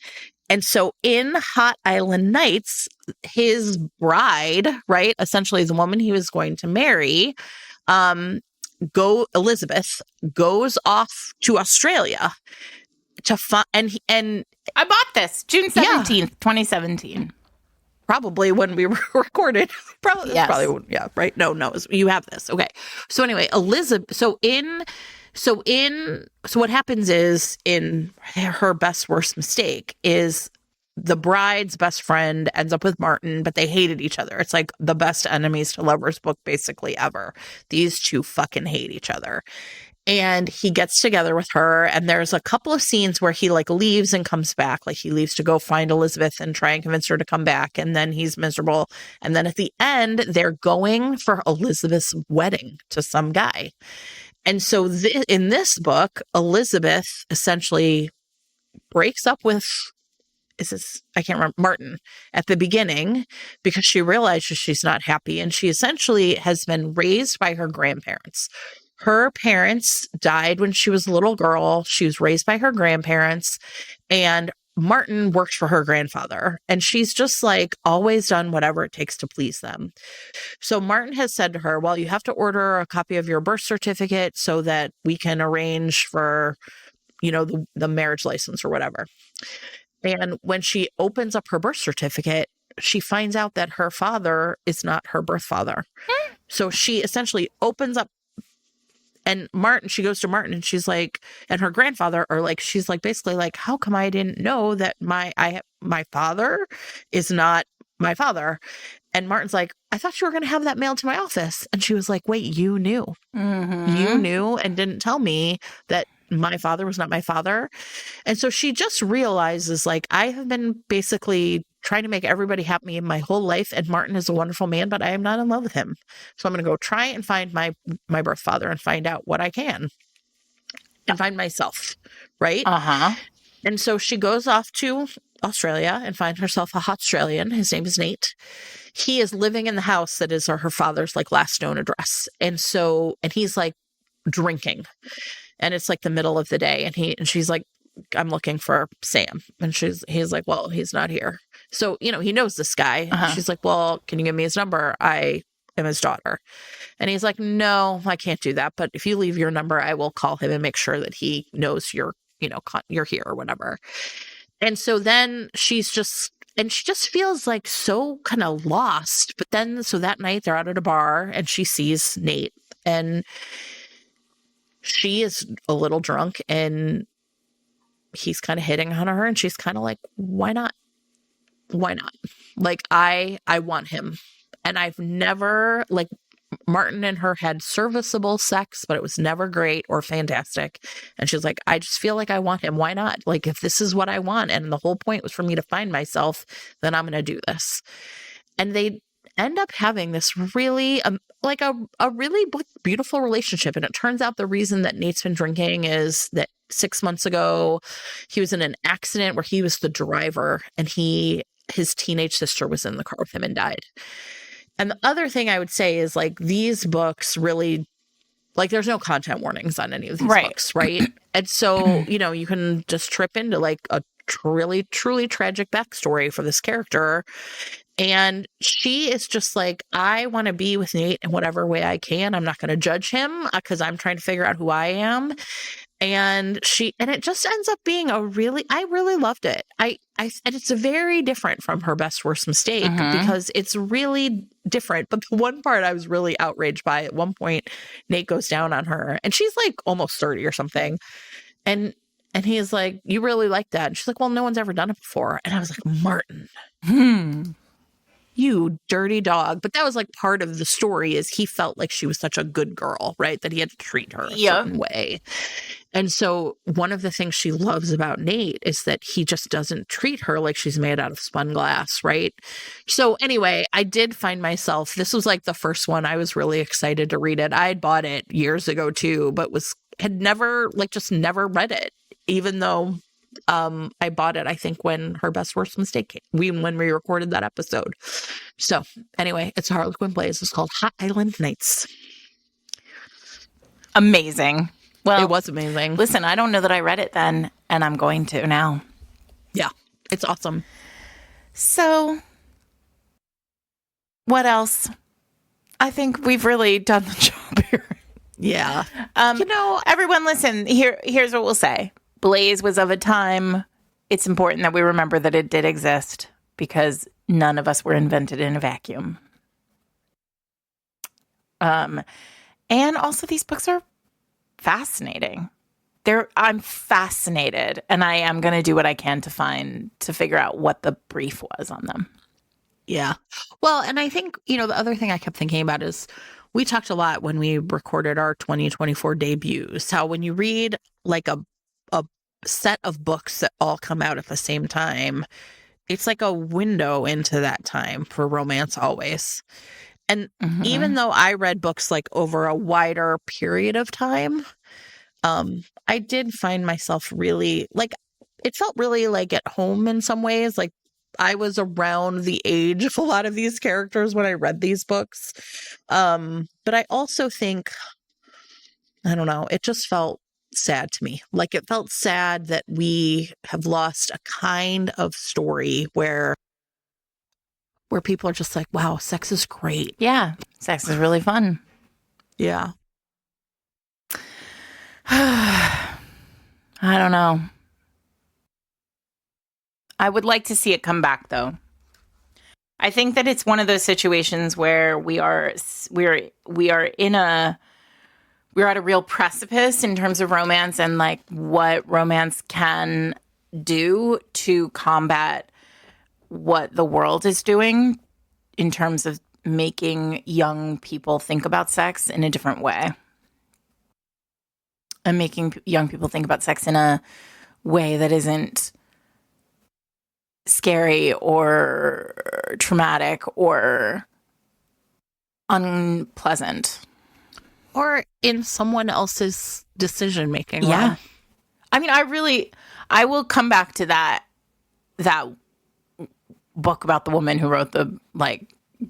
And so in Hot Island Nights, his bride, right, essentially the woman he was going to marry, Elizabeth, goes off to Australia to and I bought this June 17th, 2017. Probably when we recorded. Probably, yes. Probably, yeah, right? No, you have this. Okay. So anyway, Elizabeth, so what happens is in Her Best Worst Mistake is the bride's best friend ends up with Martin, but they hated each other. It's like the best enemies to lovers book basically ever. These two fucking hate each other. And he gets together with her, and there's a couple of scenes where he like leaves and comes back. Like he leaves to go find Elizabeth and try and convince her to come back, and then he's miserable. And then at the end, they're going for Elizabeth's wedding to some guy. And so in this book, Elizabeth essentially breaks up with I can't remember, Martin at the beginning because she realizes she's not happy. And she essentially has been raised by her grandparents. Her parents died when she was a little girl. She was raised by her grandparents, and Martin worked for her grandfather. And she's just like always done whatever it takes to please them. So Martin has said to her, well, you have to order a copy of your birth certificate so that we can arrange for, the marriage license or whatever. And when she opens up her birth certificate, she finds out that her father is not her birth father. So she essentially opens up, and she goes to Martin, and she's like, and her grandfather are like, she's like, basically like, how come I didn't know that my father is not my father? And Martin's like, I thought you were going to have that mailed to my office. And she was like, wait, you knew. Mm-hmm. You knew and didn't tell me that my father was not my father. And so she just realizes, like, I have been basically trying to make everybody happy my whole life. And Martin is a wonderful man, but I am not in love with him. So I'm going to go try and find my birth father and find out what I can and find myself. Right. Uh-huh. And so she goes off to Australia and finds herself a Australian. His name is Nate. He is living in the house that is her father's like last known address. And he's like drinking, and it's like the middle of the day, and she's like, I'm looking for Sam. And he's like, well, he's not here. So, he knows this guy. Uh-huh. She's like, well, can you give me his number? I am his daughter. And he's like, no, I can't do that. But if you leave your number, I will call him and make sure that he knows you're here or whatever. And so then she just feels like so kind of lost. But then, so that night they're out at a bar and she sees Nate, and she is a little drunk and he's kind of hitting on her, and she's kind of like, why not? Why not? Like, I want him. And I've never, like, Martin and her had serviceable sex, but it was never great or fantastic. And she's like, I just feel like I want him. Why not? Like, if this is what I want, and the whole point was for me to find myself, then I'm going to do this. And they end up having this really, like a really beautiful relationship. And it turns out the reason that Nate's been drinking is that 6 months ago, he was in an accident where he was the driver, and his teenage sister was in the car with him and died. And the other thing I would say is, like, these books really, like, there's no content warnings on any of these books, right? And so, you can just trip into, like, a really, truly tragic backstory for this character. And she is just like, I want to be with Nate in whatever way I can. I'm not going to judge him because I'm trying to figure out who I am. And it just ends up being I really loved it. And it's very different from Her Best Worst Mistake because it's really different. But the one part I was really outraged by, at one point, Nate goes down on her, and she's like almost 30 or something. And he's like, you really like that? And she's like, well, no one's ever done it before. And I was like, Martin, you dirty dog. But that was like part of the story, is he felt like she was such a good girl, right? That he had to treat her a certain way. And so one of the things she loves about Nate is that he just doesn't treat her like she's made out of spun glass, right? So anyway, I did find myself, this was like the first one I was really excited to read it. I had bought it years ago too, but had never read it, even though I bought it, I think, when Her Best Worst Mistake when we recorded that episode. So anyway, it's Harlequin Blaze. It's called Hot Island Nights. Amazing. Well, it was amazing. Listen, I don't know that I read it then, and I'm going to now. Yeah, it's awesome. So, what else? I think we've really done the job here. Yeah. Everyone listen, here's what we'll say. Blaze was of a time. It's important that we remember that it did exist, because none of us were invented in a vacuum. And also, these books are fascinating. I'm fascinated, and I am going to do what I can to figure out what the brief was on them. Yeah. Well, and I think, the other thing I kept thinking about is, we talked a lot when we recorded our 2024 debuts, how when you read like a set of books that all come out at the same time, it's like a window into that time for romance always. And Mhm. even though I read books like over a wider period of time, I did find myself really like, it felt really like at home in some ways. Like I was around the age of a lot of these characters when I read these books. But I also think, I don't know, it just felt sad to me. Like it felt sad that we have lost a kind of story where people are just like, wow, sex is great. Yeah, sex is really fun. Yeah. I don't know. I would like to see it come back, though. I think that it's one of those situations where we're at a real precipice in terms of romance and like what romance can do to combat what the world is doing in terms of making young people think about sex in a different way. And making young people think about sex in a way that isn't scary or traumatic or unpleasant. Or in someone else's decision making. Yeah. I mean, I will come back to that book about the woman who wrote the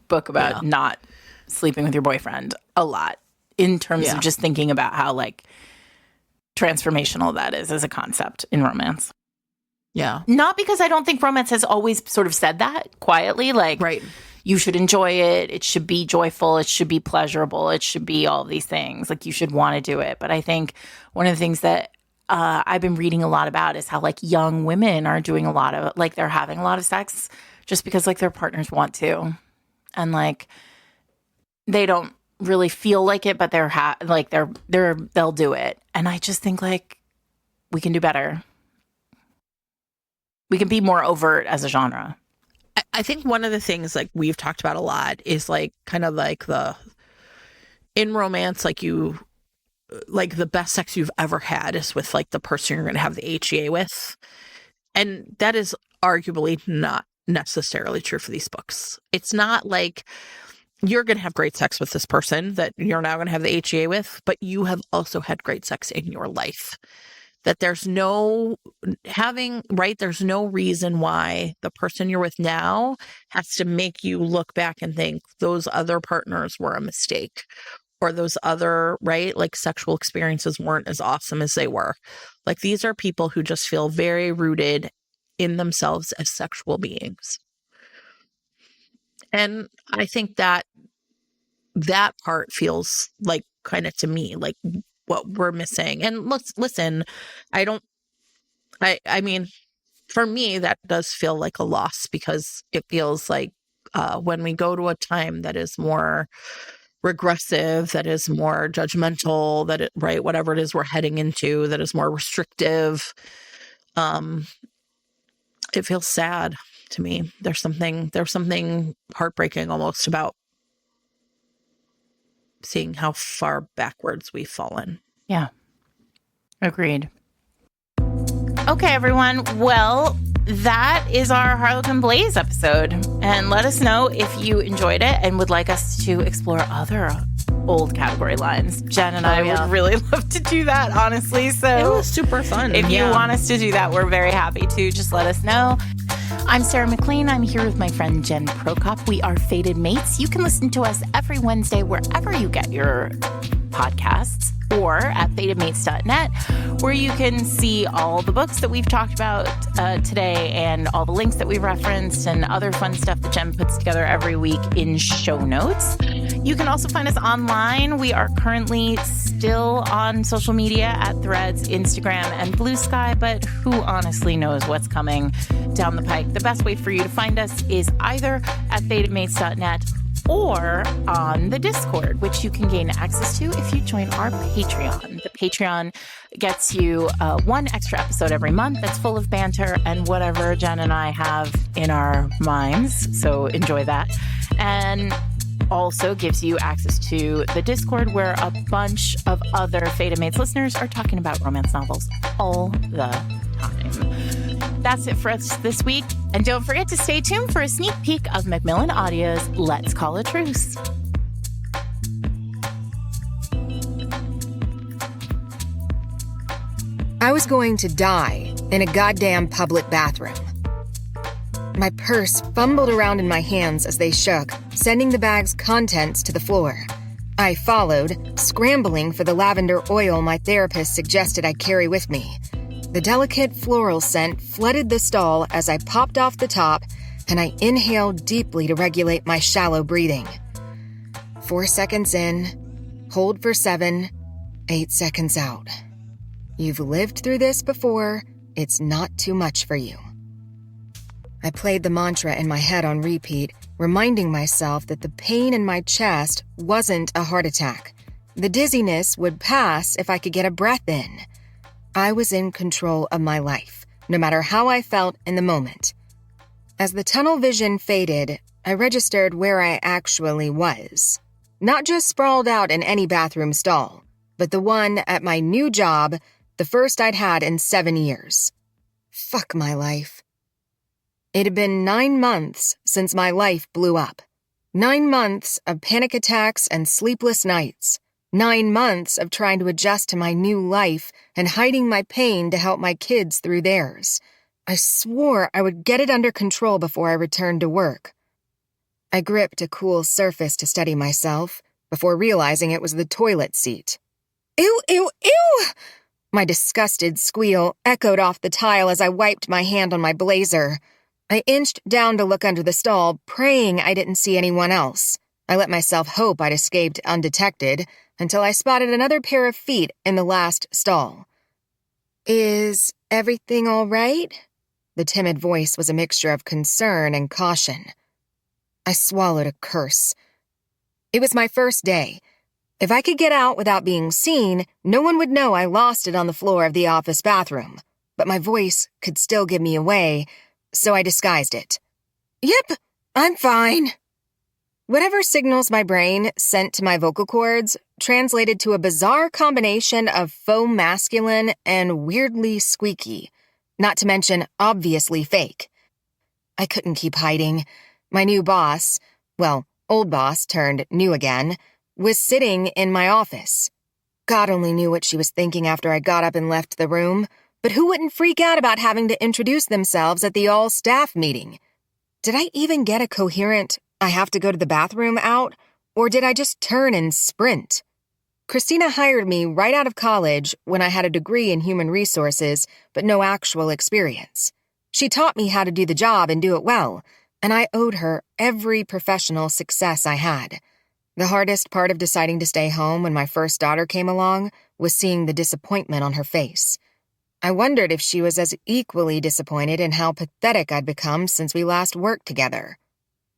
book about not sleeping with your boyfriend a lot in terms of just thinking about how like transformational that is as a concept in romance. Yeah. Not because I don't think romance has always sort of said that quietly, like you should enjoy it, it should be joyful, it should be pleasurable, it should be all these things, like you should want to do it. But I think one of the things that I've been reading a lot about is how like young women are doing a lot of like they're having a lot of sex just because like their partners want to, and like they don't really feel like it, but they'll do it. And I just think like we can do better. We can be more overt as a genre. I think one of the things like we've talked about a lot is like kind of like in romance, like the best sex you've ever had is with like the person you're going to have the HEA with. And that is arguably not necessarily true for these books. It's not like you're going to have great sex with this person that you're now going to have the HEA with, but you have also had great sex in your life. That there's no reason why the person you're with now has to make you look back and think those other partners were a mistake, or those other, like sexual experiences weren't as awesome as they were. Like these are people who just feel very rooted in themselves as sexual beings. And I think that part feels like kind of to me, like what we're missing. And listen, I mean, for me, that does feel like a loss, because it feels like when we go to a time that is more regressive, that is more judgmental, whatever it is we're heading into, that is more restrictive, it feels sad to me. There's something heartbreaking almost about seeing how far backwards we've fallen. Yeah. Agreed. Okay, everyone. Well, that is our Harlequin Blaze episode. And let us know if you enjoyed it and would like us to explore other old category lines. Jen and I would really love to do that, honestly. So it was super fun. If you want us to do that, we're very happy to. Just let us know. I'm Sarah McLean. I'm here with my friend Jen Prokop. We are Fated Mates. You can listen to us every Wednesday wherever you get your podcasts, or at fatedmates.net, where you can see all the books that we've talked about today and all the links that we've referenced and other fun stuff that Jen puts together every week in show notes. You can also find us online. We are currently still on social media at Threads, Instagram, and Blue Sky, but who honestly knows what's coming down the pike? The best way for you to find us is either at fatedmates.net or on the Discord, which you can gain access to if you join our Patreon. The Patreon gets you one extra episode every month that's full of banter and whatever Jen and I have in our minds. So enjoy that. And also gives you access to the Discord, where a bunch of other Fated Mates listeners are talking about romance novels all the time. That's it for us this week. And don't forget to stay tuned for a sneak peek of Macmillan Audio's Let's Call a Truce. I was going to die in a goddamn public bathroom. My purse fumbled around in my hands as they shook, sending the bag's contents to the floor. I followed, scrambling for the lavender oil my therapist suggested I carry with me. The delicate floral scent flooded the stall as I popped off the top, and I inhaled deeply to regulate my shallow breathing. 4 seconds in, hold for 7, 8 seconds out. You've lived through this before, it's not too much for you. I played the mantra in my head on repeat, reminding myself that the pain in my chest wasn't a heart attack. The dizziness would pass if I could get a breath in. I was in control of my life, no matter how I felt in the moment. As the tunnel vision faded, I registered where I actually was. Not just sprawled out in any bathroom stall, but the one at my new job, the first I'd had in 7 years. Fuck my life. It had been 9 months since my life blew up. 9 months of panic attacks and sleepless nights. 9 months of trying to adjust to my new life and hiding my pain to help my kids through theirs. I swore I would get it under control before I returned to work. I gripped a cool surface to steady myself before realizing it was the toilet seat. Ew, ew, ew! My disgusted squeal echoed off the tile as I wiped my hand on my blazer. I inched down to look under the stall, praying I didn't see anyone else. I let myself hope I'd escaped undetected until I spotted another pair of feet in the last stall. Is everything all right? The timid voice was a mixture of concern and caution. I swallowed a curse. It was my first day. If I could get out without being seen, no one would know I lost it on the floor of the office bathroom. But my voice could still give me away, so I disguised it. Yep, I'm fine. Whatever signals my brain sent to my vocal cords translated to a bizarre combination of faux masculine and weirdly squeaky, not to mention obviously fake. I couldn't keep hiding. My new boss, well, old boss turned new again, was sitting in my office. God only knew what she was thinking after I got up and left the room. But who wouldn't freak out about having to introduce themselves at the all-staff meeting? Did I even get a coherent, I have to go to the bathroom out, or did I just turn and sprint? Christina hired me right out of college when I had a degree in human resources, but no actual experience. She taught me how to do the job and do it well, and I owed her every professional success I had. The hardest part of deciding to stay home when my first daughter came along was seeing the disappointment on her face. I wondered if she was as equally disappointed in how pathetic I'd become since we last worked together.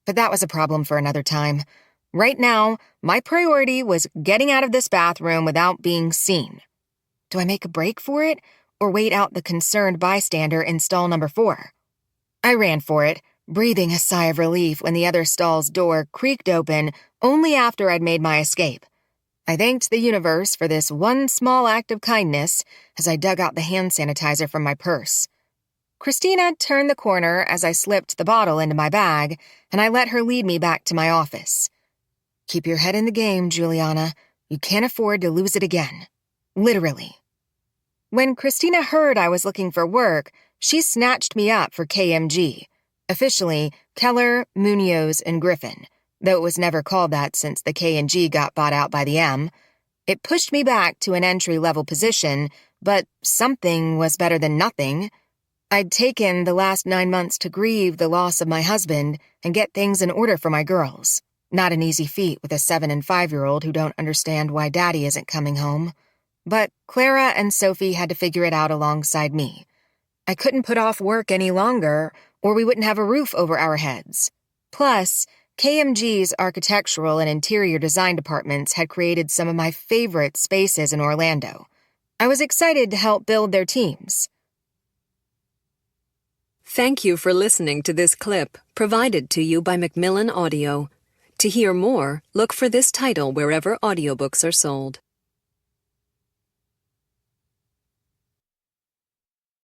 But that was a problem for another time. Right now, my priority was getting out of this bathroom without being seen. Do I make a break for it, or wait out the concerned bystander in stall number 4? I ran for it, breathing a sigh of relief when the other stall's door creaked open only after I'd made my escape. I thanked the universe for this one small act of kindness as I dug out the hand sanitizer from my purse. Christina turned the corner as I slipped the bottle into my bag, and I let her lead me back to my office. Keep your head in the game, Juliana. You can't afford to lose it again. Literally. When Christina heard I was looking for work, she snatched me up for KMG, officially Keller, Munoz, and Griffin, though it was never called that since the K&G got bought out by the M. It pushed me back to an entry-level position, but something was better than nothing. I'd taken the last 9 months to grieve the loss of my husband and get things in order for my girls. Not an easy feat with a 7- and 5-year-old who don't understand why Daddy isn't coming home. But Clara and Sophie had to figure it out alongside me. I couldn't put off work any longer, or we wouldn't have a roof over our heads. Plus, KMG's architectural and interior design departments had created some of my favorite spaces in Orlando. I was excited to help build their teams. Thank you for listening to this clip provided to you by Macmillan Audio. To hear more, look for this title wherever audiobooks are sold.